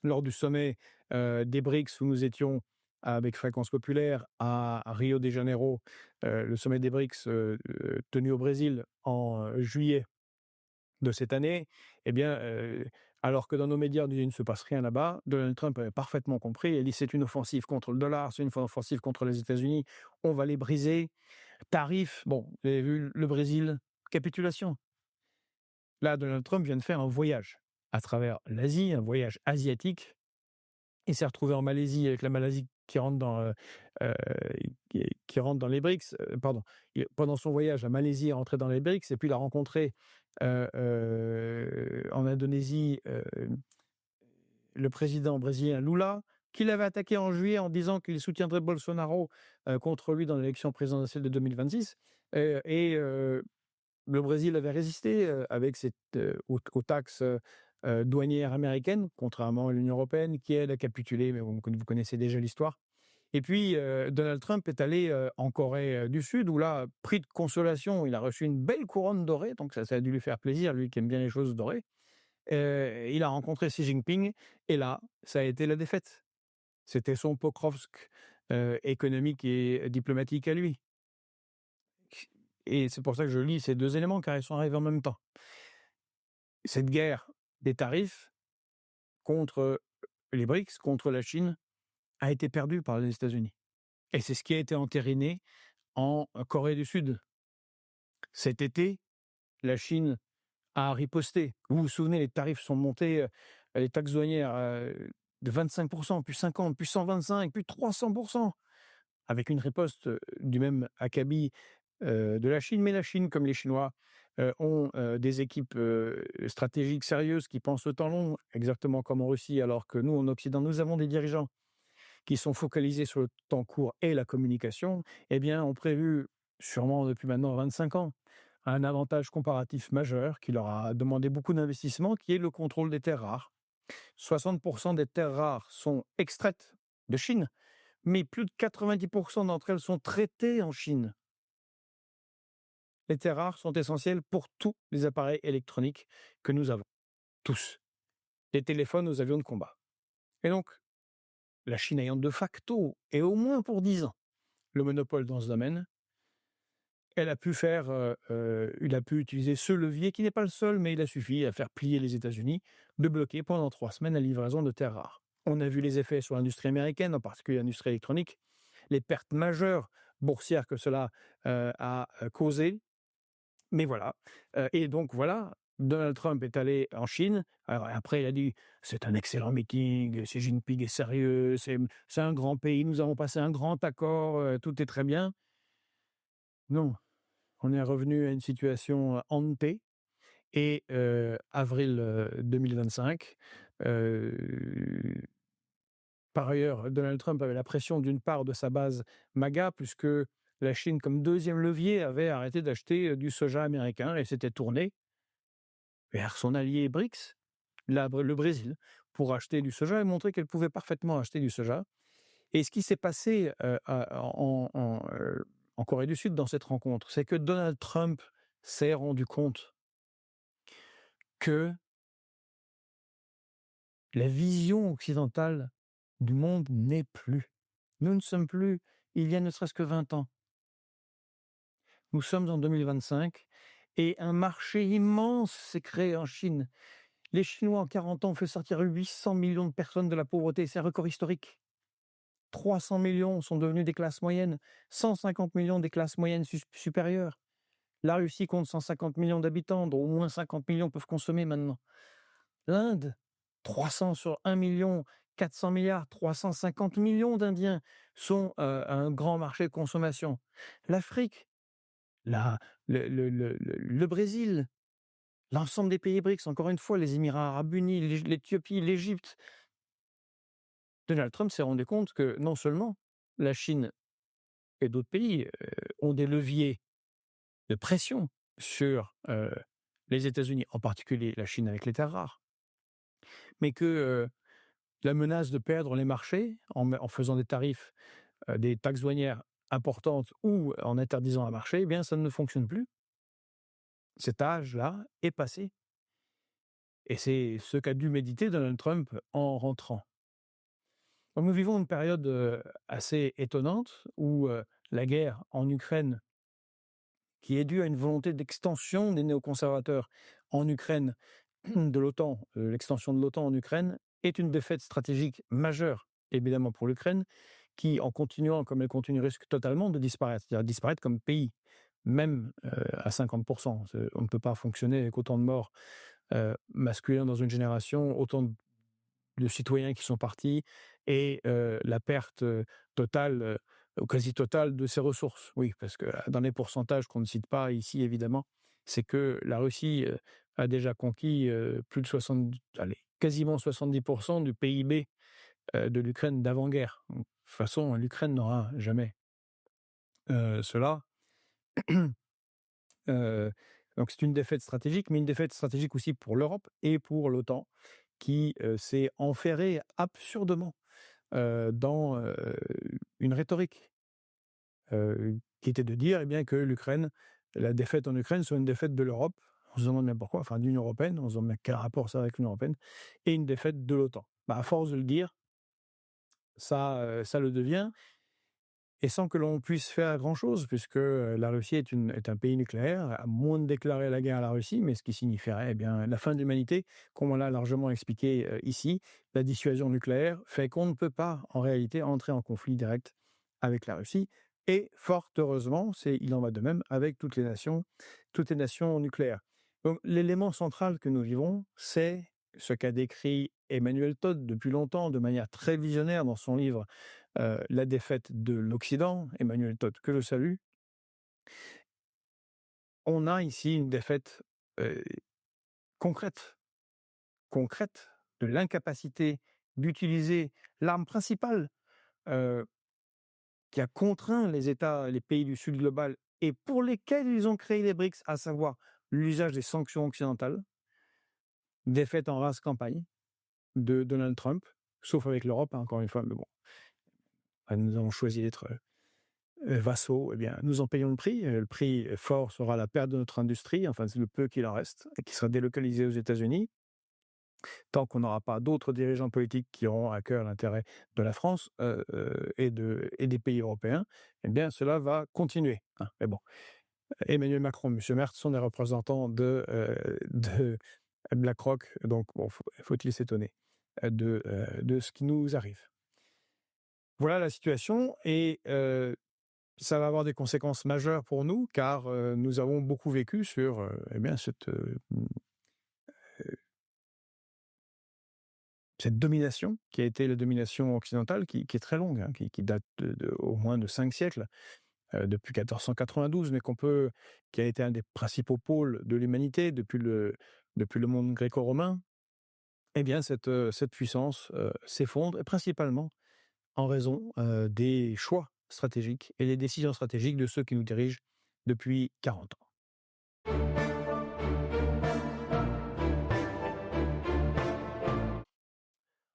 Lors du sommet des BRICS, où nous étions avec Fréquence Populaire à Rio de Janeiro, le sommet des BRICS tenu au Brésil en juillet de cette année, eh bien, alors que dans nos médias, il ne se passe rien là-bas, Donald Trump avait parfaitement compris. Il dit c'est une offensive contre le dollar, c'est une offensive contre les États-Unis, on va les briser. Tarifs, bon, vous avez vu le Brésil, capitulation. Là, Donald Trump vient de faire un voyage à travers l'Asie, un voyage asiatique. Il s'est retrouvé en Malaisie, avec la Malaisie qui rentre dans les BRICS. Pardon. Pendant son voyage, la Malaisie est rentrée dans les BRICS, et puis il a rencontré en Indonésie le président brésilien Lula, qu'il avait attaqué en juillet en disant qu'il soutiendrait Bolsonaro contre lui dans l'élection présidentielle de 2026. Le Brésil avait résisté avec aux taxes douanières américaines, contrairement à l'Union européenne, qui elle a capitulé, mais vous connaissez déjà l'histoire. Et puis Donald Trump est allé en Corée du Sud, où là, pris de consolation, il a reçu une belle couronne dorée, donc ça a dû lui faire plaisir, lui qui aime bien les choses dorées. Il a rencontré Xi Jinping, et là, ça a été la défaite. C'était son Pokrovsk économique et diplomatique à lui. Et c'est pour ça que je lis ces deux éléments, car ils sont arrivés en même temps. Cette guerre des tarifs contre les BRICS, contre la Chine, a été perdu par les États-Unis. Et c'est ce qui a été entériné en Corée du Sud. Cet été, la Chine a riposté. Vous vous souvenez, les tarifs sont montés, les taxes douanières de 25%, puis 50%, puis 125%, puis 300%, avec une riposte du même acabit de la Chine. Mais la Chine, comme les Chinois, ont des équipes stratégiques sérieuses qui pensent au temps long, exactement comme en Russie, alors que nous, en Occident, nous avons des dirigeants qui sont focalisés sur le temps court et la communication, eh bien, ont prévu, sûrement depuis maintenant 25 ans, un avantage comparatif majeur qui leur a demandé beaucoup d'investissement, qui est le contrôle des terres rares. 60% des terres rares sont extraites de Chine, mais plus de 90% d'entre elles sont traitées en Chine. Les terres rares sont essentielles pour tous les appareils électroniques que nous avons. Tous. Des téléphones aux avions de combat. Et donc, la Chine ayant de facto, et au moins pour 10 ans, le monopole dans ce domaine, elle a pu il a pu utiliser ce levier qui n'est pas le seul, mais il a suffi à faire plier les États-Unis, de bloquer pendant 3 semaines la livraison de terres rares. On a vu les effets sur l'industrie américaine, en particulier l'industrie électronique, les pertes majeures boursières que cela a causées. Mais voilà. Et donc voilà, Donald Trump est allé en Chine. Alors après, il a dit: «C'est un excellent meeting, Xi Jinping est sérieux, c'est un grand pays, nous avons passé un grand accord, tout est très bien». Non, on est revenu à une situation hantée et avril 2025, heu, par ailleurs, Donald Trump avait la pression d'une part de sa base MAGA, puisque la Chine, comme deuxième levier, avait arrêté d'acheter du soja américain et s'était tournée vers son allié BRICS, le Brésil, pour acheter du soja et montrer qu'elle pouvait parfaitement acheter du soja. Et ce qui s'est passé en Corée du Sud dans cette rencontre, c'est que Donald Trump s'est rendu compte que la vision occidentale du monde n'est plus. Nous ne sommes plus il y a ne serait-ce que 20 ans. Nous sommes en 2025 et un marché immense s'est créé en Chine. Les Chinois, en 40 ans, ont fait sortir 800 millions de personnes de la pauvreté. C'est un record historique. 300 millions sont devenus des classes moyennes, 150 millions des classes moyennes supérieures. La Russie compte 150 millions d'habitants, dont au moins 50 millions peuvent consommer maintenant. L'Inde, 300 sur 1 million, 400 milliards, 350 millions d'Indiens sont un grand marché de consommation. L'Afrique, le Brésil, l'ensemble des pays BRICS, encore une fois, les Émirats arabes unis, l'Éthiopie, l'Égypte. Donald Trump s'est rendu compte que non seulement la Chine et d'autres pays ont des leviers de pression sur les États-Unis, en particulier la Chine avec les terres rares, mais que la menace de perdre les marchés en faisant des tarifs, des taxes douanières importantes ou en interdisant un marché, eh bien ça ne fonctionne plus. Cet âge-là est passé. Et c'est ce qu'a dû méditer Donald Trump en rentrant. Donc nous vivons une période assez étonnante où la guerre en Ukraine, qui est due à une volonté d'extension des néoconservateurs en Ukraine de l'OTAN, l'extension de l'OTAN en Ukraine, est une défaite stratégique majeure, évidemment pour l'Ukraine, qui, en continuant comme elle continue, risque totalement de disparaître, c'est-à-dire disparaître comme pays, même à 50%. On ne peut pas fonctionner avec autant de morts masculins dans une génération, autant de citoyens qui sont partis et la perte totale, ou quasi totale de ses ressources. Oui, parce que dans les pourcentages qu'on ne cite pas ici, évidemment, c'est que la Russie a déjà conquis plus de 70, allez, quasiment 70% du PIB de l'Ukraine d'avant-guerre. De toute façon, l'Ukraine n'aura jamais cela. Euh, donc c'est une défaite stratégique, mais une défaite stratégique aussi pour l'Europe et pour l'OTAN, qui s'est enferrée absurdement dans une rhétorique qui était de dire eh bien, que la défaite en Ukraine soit une défaite de l'Europe, on se demande même pourquoi, enfin de l'Union européenne, on se demande quel rapport ça avec l'Union européenne, et une défaite de l'OTAN. Bah, à force de le dire, ça le devient. et sans que l'on puisse faire grand-chose, puisque la Russie est un pays nucléaire, à moins de déclarer la guerre à la Russie, mais ce qui signifierait, eh bien, la fin de l'humanité, comme on l'a largement expliqué ici. La dissuasion nucléaire fait qu'on ne peut pas, en réalité, entrer en conflit direct avec la Russie. Et fort heureusement, il en va de même avec toutes les nations nucléaires. Donc, l'élément central que nous vivons, c'est ce qu'a décrit Emmanuel Todd depuis longtemps, de manière très visionnaire dans son livre La défaite de l'Occident, Emmanuel Todd, que je salue. On a ici une défaite euh, concrète, concrète de l'incapacité d'utiliser l'arme principale euh, qui a contraint les États, les pays du Sud global et pour lesquels ils ont créé les BRICS, à savoir l'usage des sanctions occidentales, défaite en race campagne de Donald Trump, sauf avec l'Europe, hein, encore une fois, mais bon, nous avons choisi d'être vassaux, eh bien, nous en payons le prix. Le prix fort sera la perte de notre industrie, enfin, c'est le peu qu'il en reste, et qui sera délocalisé aux États-Unis. Tant qu'on n'aura pas d'autres dirigeants politiques qui auront à cœur l'intérêt de la France et des pays européens, eh bien, cela va continuer. Hein. Mais bon, Emmanuel Macron, M. Merz sont des représentants de BlackRock, donc bon, faut-il s'étonner de ce qui nous arrive. Voilà la situation, et ça va avoir des conséquences majeures pour nous, car nous avons beaucoup vécu sur eh bien, cette domination qui a été la domination occidentale, qui est très longue, hein, qui date au moins de 5 siècles, depuis 1492, mais qui a été un des principaux pôles de l'humanité depuis le monde gréco-romain. Eh bien, cette puissance s'effondre, et principalement en raison des choix stratégiques et des décisions stratégiques de ceux qui nous dirigent depuis 40 ans.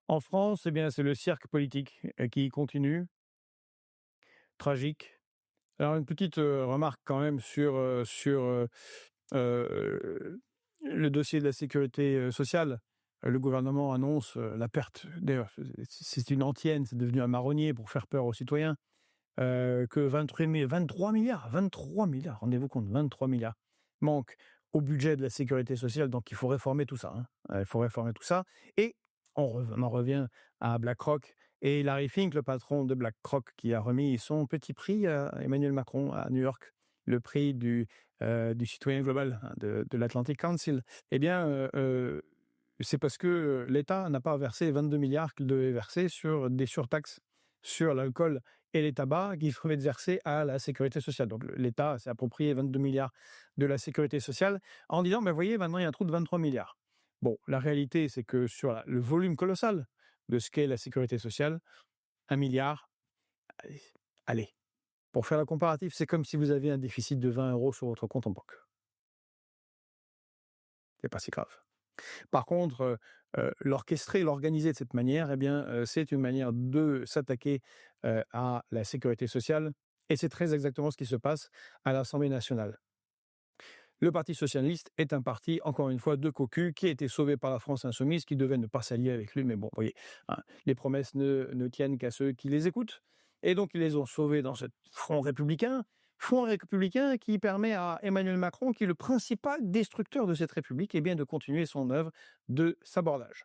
En France, eh bien, c'est le cirque politique qui continue, tragique. Alors, une petite remarque quand même sur le dossier de la sécurité sociale. Le gouvernement annonce la perte, d'ailleurs, c'est une antienne, c'est devenu un marronnier pour faire peur aux citoyens, que 23 milliards, rendez-vous compte, 23 milliards manquent au budget de la sécurité sociale, donc il faut réformer tout ça. Hein. Il faut réformer tout ça. Et on en revient à BlackRock et Larry Fink, le patron de BlackRock, qui a remis son petit prix à Emmanuel Macron à New York, le prix du citoyen global, hein, de l'Atlantic Council. Eh bien, c'est parce que l'État n'a pas versé 22 milliards qu'il devait verser sur des surtaxes sur l'alcool et les tabacs qui devaient être versés à la sécurité sociale. Donc l'État s'est approprié 22 milliards de la sécurité sociale en disant, vous voyez, maintenant il y a un trou de 23 milliards. Bon, la réalité, c'est que sur le volume colossal de ce qu'est la sécurité sociale, 1 milliard, allez, pour faire la comparative, c'est comme si vous aviez un déficit de 20 € sur votre compte en banque. C'est pas si grave. Par contre, l'orchestrer, l'organiser de cette manière, eh bien, c'est une manière de s'attaquer à la sécurité sociale, et c'est très exactement ce qui se passe à l'Assemblée nationale. Le Parti socialiste est un parti, encore une fois, de cocu, qui a été sauvé par la France insoumise, qui devait ne pas s'allier avec lui, mais bon, vous voyez, hein, les promesses ne tiennent qu'à ceux qui les écoutent, et donc ils les ont sauvés dans ce front républicain qui permet à Emmanuel Macron, qui est le principal destructeur de cette République, eh bien, de continuer son œuvre de sabordage.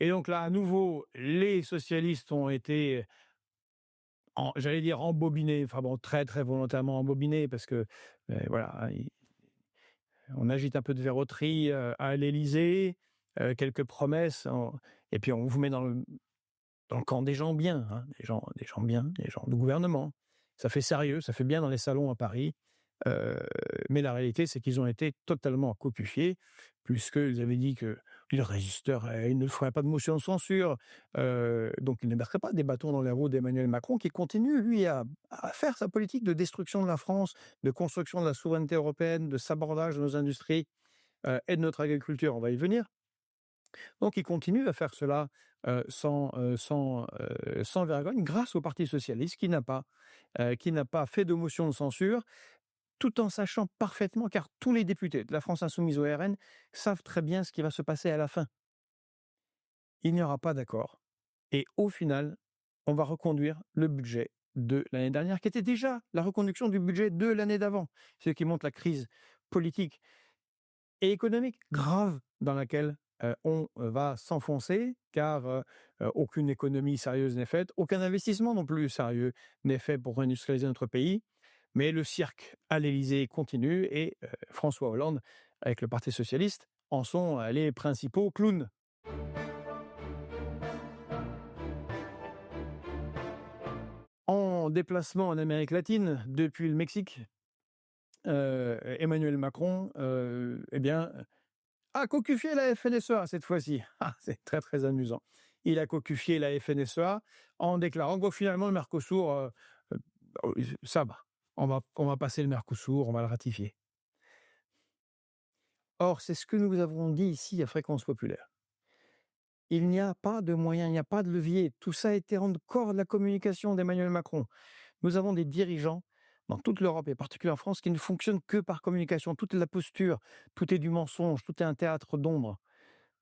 Et donc là, à nouveau, les socialistes ont été, j'allais dire embobinés, enfin bon, très très volontairement embobinés, parce que voilà, on agite un peu de verroterie à l'Élysée, quelques promesses, et puis on vous met dans le camp des gens bien, hein, des gens bien, des gens du gouvernement. Ça fait sérieux, ça fait bien dans les salons à Paris, mais la réalité, c'est qu'ils ont été totalement cocufiés, puisqu'ils avaient dit qu'ils résisteraient, ils ne feraient pas de motion de censure, donc ils ne mettraient pas des bâtons dans les roues d'Emmanuel Macron, qui continue, lui, à faire sa politique de destruction de la France, de construction de la souveraineté européenne, de sabordage de nos industries et de notre agriculture. On va y venir. Donc il continue à faire cela sans vergogne, grâce au Parti socialiste qui n'a pas fait de motion de censure, tout en sachant parfaitement, car tous les députés de la France insoumise au RN savent très bien ce qui va se passer à la fin. Il n'y aura pas d'accord, et au final, on va reconduire le budget de l'année dernière, qui était déjà la reconduction du budget de l'année d'avant, ce qui montre la crise politique et économique grave dans laquelle on va s'enfoncer, car aucune économie sérieuse n'est faite, aucun investissement non plus sérieux n'est fait pour industrialiser notre pays. Mais le cirque à l'Élysée continue et François Hollande, avec le Parti socialiste, en sont les principaux clowns. En déplacement en Amérique latine, depuis le Mexique, Emmanuel Macron, a cocufié la FNSEA cette fois-ci. Ah, c'est très, très amusant. Il a cocufié la FNSEA en déclarant que finalement le Mercosur, ça va. On va passer le Mercosur, on va le ratifier. Or, c'est ce que nous avons dit ici à Fréquence Populaire. Il n'y a pas de moyen, il n'y a pas de levier. Tout ça a été encore de la communication d'Emmanuel Macron. Nous avons des dirigeants dans toute l'Europe et particulièrement en France qui ne fonctionnent que par communication. Toute la posture, tout est du mensonge, tout est un théâtre d'ombre.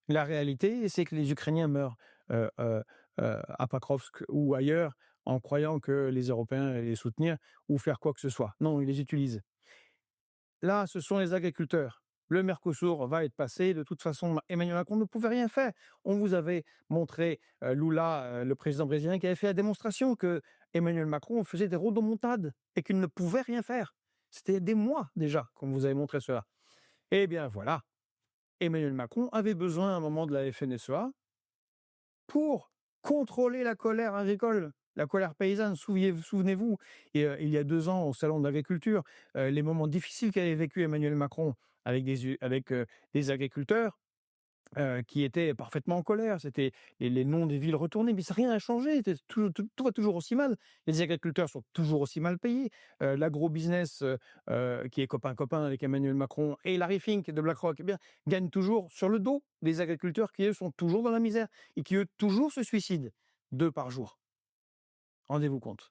La réalité, c'est que les Ukrainiens meurent à Pakrovsk ou ailleurs en croyant que les Européens allaient les soutenir ou faire quoi que ce soit. Non, ils les utilisent. Là, ce sont les agriculteurs. Le Mercosur va être passé. De toute façon, Emmanuel Macron ne pouvait rien faire. On vous avait montré Lula, le président brésilien, qui avait fait la démonstration que Emmanuel Macron faisait des rodomontades et qu'il ne pouvait rien faire. C'était des mois déjà qu'on vous avait montré cela. Eh bien voilà, Emmanuel Macron avait besoin à un moment de la FNSEA pour contrôler la colère agricole, la colère paysanne. Souvenez-vous, il y a 2 ans au salon de l'agriculture, les moments difficiles qu'avait vécu Emmanuel Macron avec des agriculteurs, qui étaient parfaitement en colère. C'était les noms des villes retournés, mais ça rien n'a changé. Tout va toujours aussi mal. Les agriculteurs sont toujours aussi mal payés. L'agro-business, qui est copain avec Emmanuel Macron, et Larry Fink de BlackRock, eh bien, gagnent toujours sur le dos des agriculteurs qui, eux, sont toujours dans la misère et qui, eux, toujours se suicident, 2 par jour. Rendez-vous compte.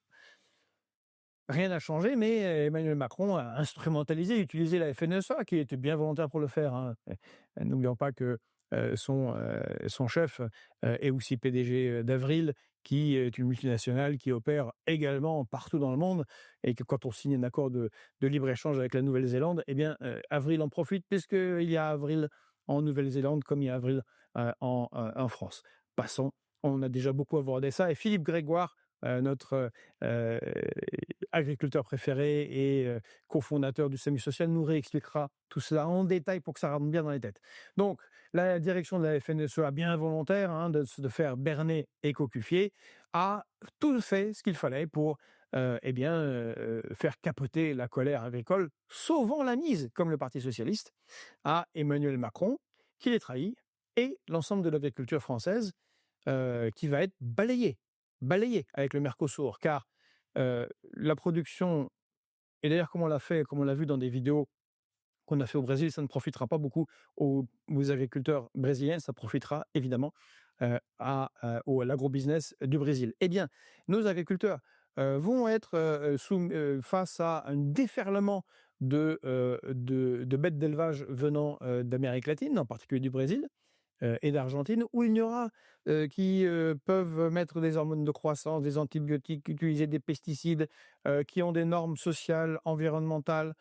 Rien n'a changé, mais Emmanuel Macron a instrumentalisé, utilisé la FNSEA, qui était bien volontaire pour le faire, hein. N'oublions pas que son chef est aussi PDG d'Avril, qui est une multinationale qui opère également partout dans le monde, et que quand on signe un accord de libre-échange avec la Nouvelle-Zélande, eh bien, Avril en profite, puisqu'il y a Avril en Nouvelle-Zélande comme il y a Avril en France. Passons, on a déjà beaucoup abordé ça, et Philippe Grégoire, notre agriculteur préféré et cofondateur du SAMU social, nous réexpliquera tout cela en détail pour que ça rentre bien dans les têtes. Donc, la direction de la FNSEA, bien volontaire, hein, de faire berner et cocufier, a tout fait ce qu'il fallait pour faire capoter la colère agricole, sauvant la mise, comme le Parti socialiste, à Emmanuel Macron, qui les trahit, et l'ensemble de l'agriculture française, qui va être balayée avec le Mercosur, car la production, et d'ailleurs comme on l'a vu dans des vidéos qu'on a fait au Brésil, ça ne profitera pas beaucoup aux agriculteurs brésiliens, ça profitera évidemment à l'agrobusiness du Brésil. Eh bien, nos agriculteurs vont être face à un déferlement de bêtes d'élevage venant d'Amérique latine, en particulier du Brésil, et d'Argentine, où il y aura qui peuvent mettre des hormones de croissance, des antibiotiques, utiliser des pesticides, qui ont des normes sociales, environnementales,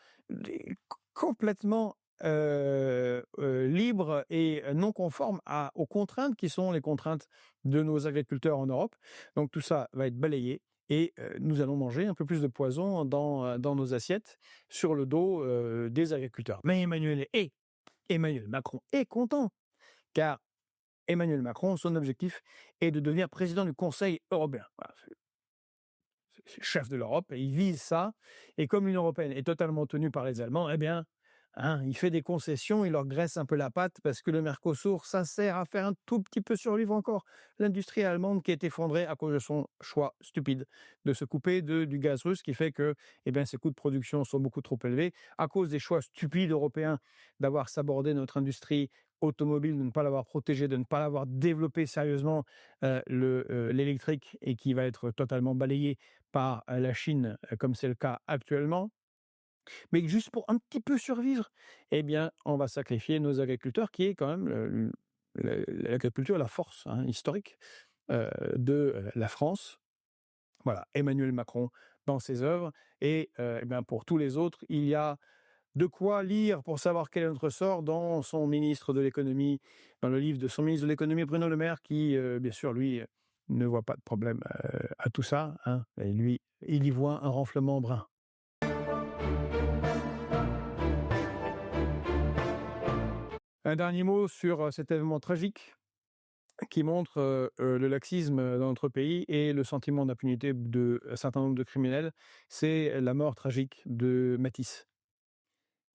complètement libres et non conformes aux contraintes qui sont les contraintes de nos agriculteurs en Europe. Donc tout ça va être balayé, et nous allons manger un peu plus de poison dans nos assiettes sur le dos des agriculteurs. Mais Emmanuel Macron est content, car Emmanuel Macron, son objectif est de devenir président du Conseil européen. Voilà, c'est le chef de l'Europe et il vise ça. Et comme l'Union européenne est totalement tenue par les Allemands, eh bien, hein, il fait des concessions, il leur graisse un peu la patte, parce que le Mercosur, ça sert à faire un tout petit peu survivre encore l'industrie allemande, qui est effondrée à cause de son choix stupide de se couper du gaz russe, qui fait que ses coûts de production sont beaucoup trop élevés, à cause des choix stupides européens d'avoir sabordé notre industrie automobile, de ne pas l'avoir protégée, de ne pas l'avoir développé sérieusement, l'électrique, et qui va être totalement balayé par la Chine, comme c'est le cas actuellement. Mais juste pour un petit peu survivre, eh bien, on va sacrifier nos agriculteurs, qui est quand même l'agriculture, la force, hein, historique de la France. Voilà, Emmanuel Macron dans ses œuvres et bien, pour tous les autres, il y a de quoi lire pour savoir quel est notre sort dans son ministre de l'économie, dans le livre de son ministre de l'économie Bruno Le Maire qui, bien sûr, lui, ne voit pas de problème, à tout ça, hein et lui, il y voit un renflement brun. Un dernier mot sur, cet événement tragique qui montre, le laxisme, dans notre pays et le sentiment d'impunité d'un certain nombre de criminels, c'est la mort tragique de Matisse.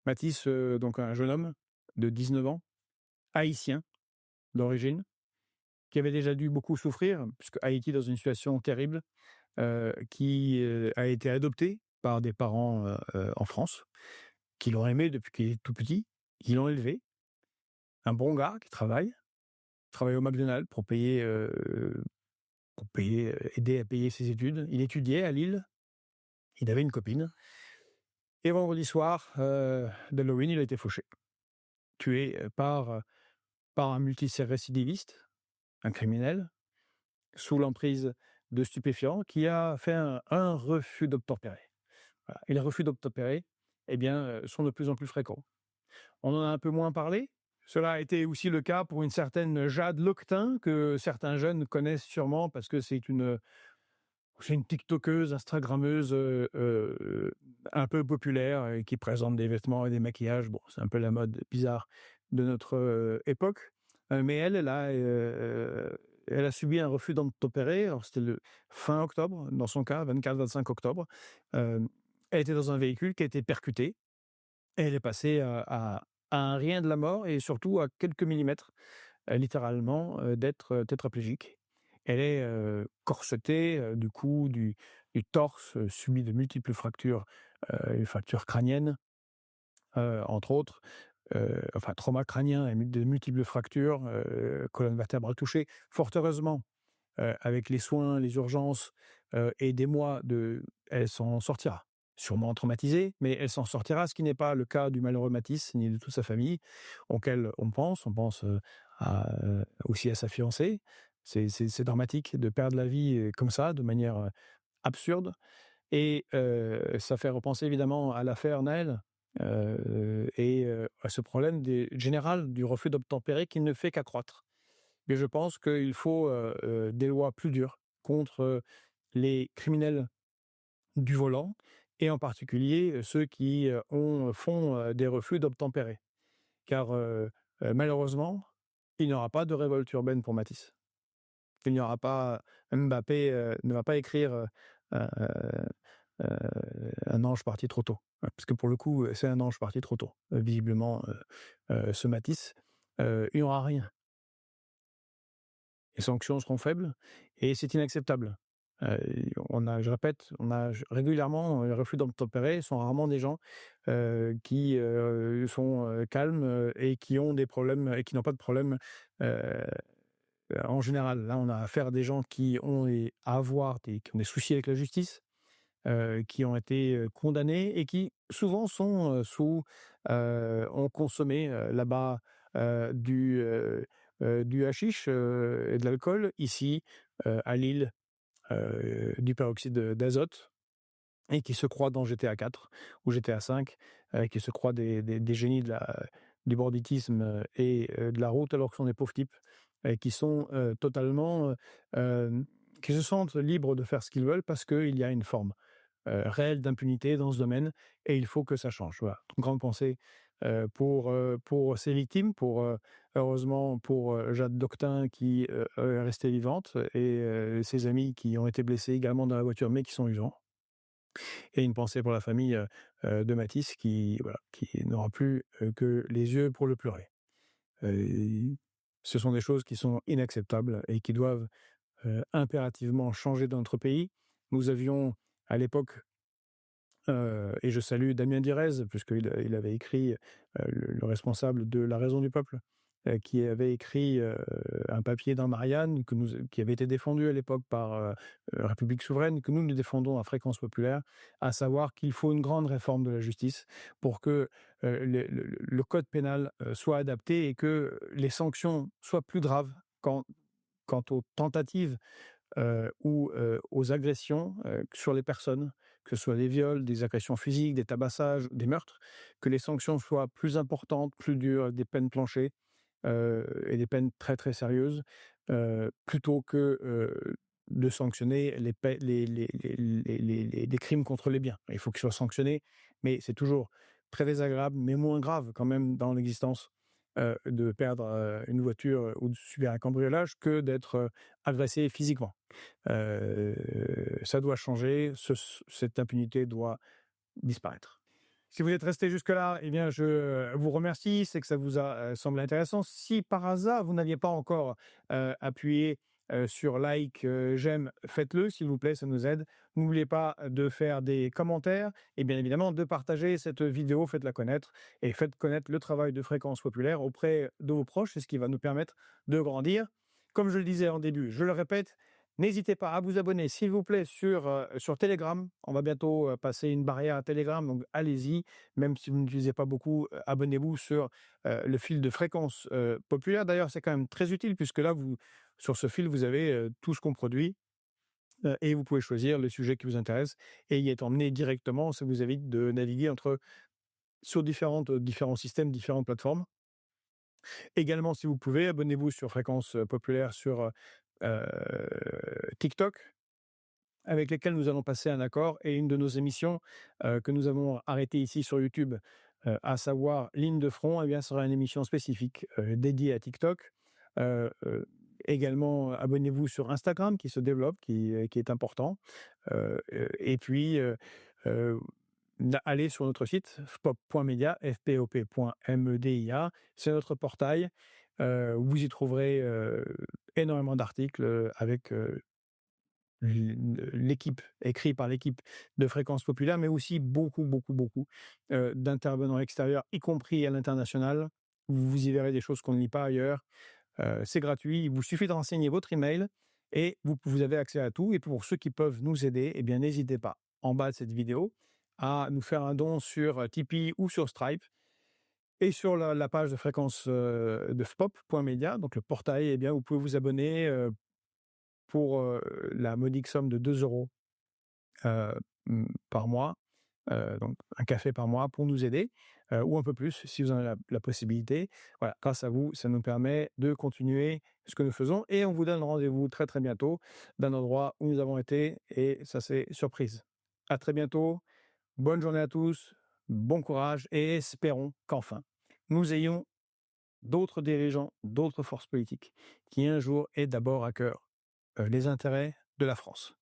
Matisse, donc un jeune homme de 19 ans, haïtien d'origine, qui avait déjà dû beaucoup souffrir, puisque Haïti est dans une situation terrible, qui, a été adopté par des parents, en France, qui l'ont aimé depuis qu'il est tout petit, qui l'ont élevé. Un bon gars qui travaille au McDonald's pour payer, aider à payer ses études. Il étudiait à Lille, il avait une copine et vendredi soir, d'Halloween, il a été fauché, tué, par un multirécidiviste, un criminel, sous l'emprise de stupéfiants, qui a fait un refus d'obtempérer. Voilà, et les refus d'obtempérer, eh bien, sont de plus en plus fréquents. On en a un peu moins parlé. Cela a été aussi le cas pour une certaine Jade Loctin, que certains jeunes connaissent sûrement parce que c'est une tiktokeuse, instagrammeuse, un peu populaire et qui présente des vêtements et des maquillages. Bon, c'est un peu la mode bizarre de notre, époque, mais elle a subi un refus d'obtempérer. Alors c'était le fin octobre, dans son cas, 24-25 octobre. Hem, Elle était dans un véhicule qui a été percuté et elle est passée, à un rien de la mort et surtout à quelques millimètres, littéralement, d'être, tétraplégique. Elle est, corsetée, du cou, du torse, subit de multiples fractures, une fracture crânienne, entre autres, enfin trauma crânien et de multiples fractures, colonne vertébrale touchée. Fort heureusement, avec les soins, les urgences, et des mois elle s'en sortira. Sûrement traumatisée, mais elle s'en sortira, ce qui n'est pas le cas du malheureux Matisse, ni de toute sa famille, auquel on pense, aussi à sa fiancée. C'est dramatique de perdre la vie, comme ça, de manière, absurde et ça fait repenser évidemment à l'affaire Naël, à ce problème général du refus d'obtempérer qui ne fait qu'accroître. Mais je pense qu'il faut, des lois plus dures contre, les criminels du volant et en particulier, ceux qui, font, des refus d'obtempérer. Car, malheureusement, il n'y aura pas de révolte urbaine pour Matisse. Il n'y aura pas Mbappé, ne va pas écrire, heu un ange parti trop tôt. Parce que pour le coup, c'est un ange parti trop tôt, visiblement, ce Matisse. Il n'y aura rien. Les sanctions seront faibles et c'est inacceptable. Je répète, on a régulièrement les refus d'obtempérer sont rarement des gens, qui, sont, calmes, et qui ont des problèmes et qui n'ont pas de problème, heu, en général. Là, on a affaire à des gens qui ont qui ont des soucis avec la justice, qui ont été, condamnés et qui souvent sont, ont consommé, là-bas, du haschisch, et de l'alcool. Ici, à Lille, du peroxyde d'azote et qui se croient dans GTA 4 ou GTA 5, qui se croient des génies du banditisme, de la route alors que ce sont des pauvres types, qui sont, totalement, qui se sentent libres de faire ce qu'ils veulent parce qu'il y a une forme réelle d'impunité dans ce domaine et il faut que ça change. Voilà. Grande pensée pour ces victimes, heureusement pour Jade Doctin qui est restée vivante et ses amis qui ont été blessés également dans la voiture mais qui sont vivants. Et une pensée pour la famille de Matisse qui, voilà, qui n'aura plus que les yeux pour le pleurer. Euh, Ce sont des choses qui sont inacceptables et qui doivent impérativement changer dans notre pays. Nous avions à l'époque et je salue Damien Direz, puisqu'il avait écrit, le responsable de La Raison du Peuple, qui avait écrit, un papier dans Marianne qui avait été défendu à l'époque par, République Souveraine, que nous défendons à Fréquence Populaire, à savoir qu'il faut une grande réforme de la justice pour que, le code pénal, soit adapté et que les sanctions soient plus graves quant aux tentatives ou aux agressions sur les personnes, que ce soit des viols, des agressions physiques, des tabassages, des meurtres, que les sanctions soient plus importantes, plus dures, des peines planchées et des peines très, très sérieuses, plutôt que, de sanctionner les crimes contre les biens. Il faut qu'ils soient sanctionnés, mais c'est toujours très désagréable, mais moins grave quand même dans l'existence, de perdre, une voiture, ou de subir un cambriolage que d'être, agressé physiquement. Heu, Ça doit changer, cette impunité doit disparaître. Si vous êtes resté jusque-là, eh bien, je vous remercie. C'est que ça vous a semblé intéressant. Si par hasard, vous n'aviez pas encore appuyé sur like, j'aime, faites-le, s'il vous plaît, ça nous aide. N'oubliez pas de faire des commentaires et bien évidemment de partager cette vidéo, faites-la connaître et faites connaître le travail de Fréquence Populaire auprès de vos proches. C'est ce qui va nous permettre de grandir. Comme je le disais en début, je le répète, n'hésitez pas à vous abonner, s'il vous plaît, sur Telegram. On va bientôt passer une barrière à Telegram, donc allez-y. Même si vous n'utilisez pas beaucoup, abonnez-vous sur le fil de Fréquence Populaire. D'ailleurs, c'est quand même très utile puisque là, sur ce fil, vous avez tout ce qu'on produit et vous pouvez choisir le sujet qui vous intéresse et y être emmené directement. Ça vous évite de naviguer sur différents systèmes, différentes plateformes. Également, si vous pouvez, abonnez-vous sur Fréquence Populaire sur TikTok, avec lesquels nous allons passer un accord, et une de nos émissions que nous avons arrêtée ici sur YouTube, à savoir Ligne de front, eh bien, sera une émission spécifique dédiée à TikTok. Également, abonnez-vous sur Instagram qui se développe, qui est important. Et puis, allez sur notre site fpop.media, fpop.media. C'est notre portail. Vous y trouverez énormément d'articles avec l'équipe, écrit par l'équipe de Fréquence Populaire, mais aussi beaucoup, beaucoup, beaucoup d'intervenants extérieurs, y compris à l'international. Vous y verrez des choses qu'on ne lit pas ailleurs. C'est gratuit, il vous suffit de renseigner votre email et vous avez accès à tout. Et pour ceux qui peuvent nous aider, eh bien, n'hésitez pas, en bas de cette vidéo, à nous faire un don sur Tipeee ou sur Stripe. Et sur la page de Fréquence de fpop.media, donc le portail, eh bien, vous pouvez vous abonner pour la modique somme de 2 € heu, par mois, donc un café par mois pour nous aider, ou un peu plus si vous en avez la possibilité. Voilà, grâce à vous, ça nous permet de continuer ce que nous faisons et on vous donne rendez-vous très, très bientôt d'un endroit où nous avons été et ça, c'est surprise. À très bientôt, bonne journée à tous, bon courage et espérons qu'enfin, nous ayons d'autres dirigeants, d'autres forces politiques qui un jour aient d'abord à cœur les intérêts de la France.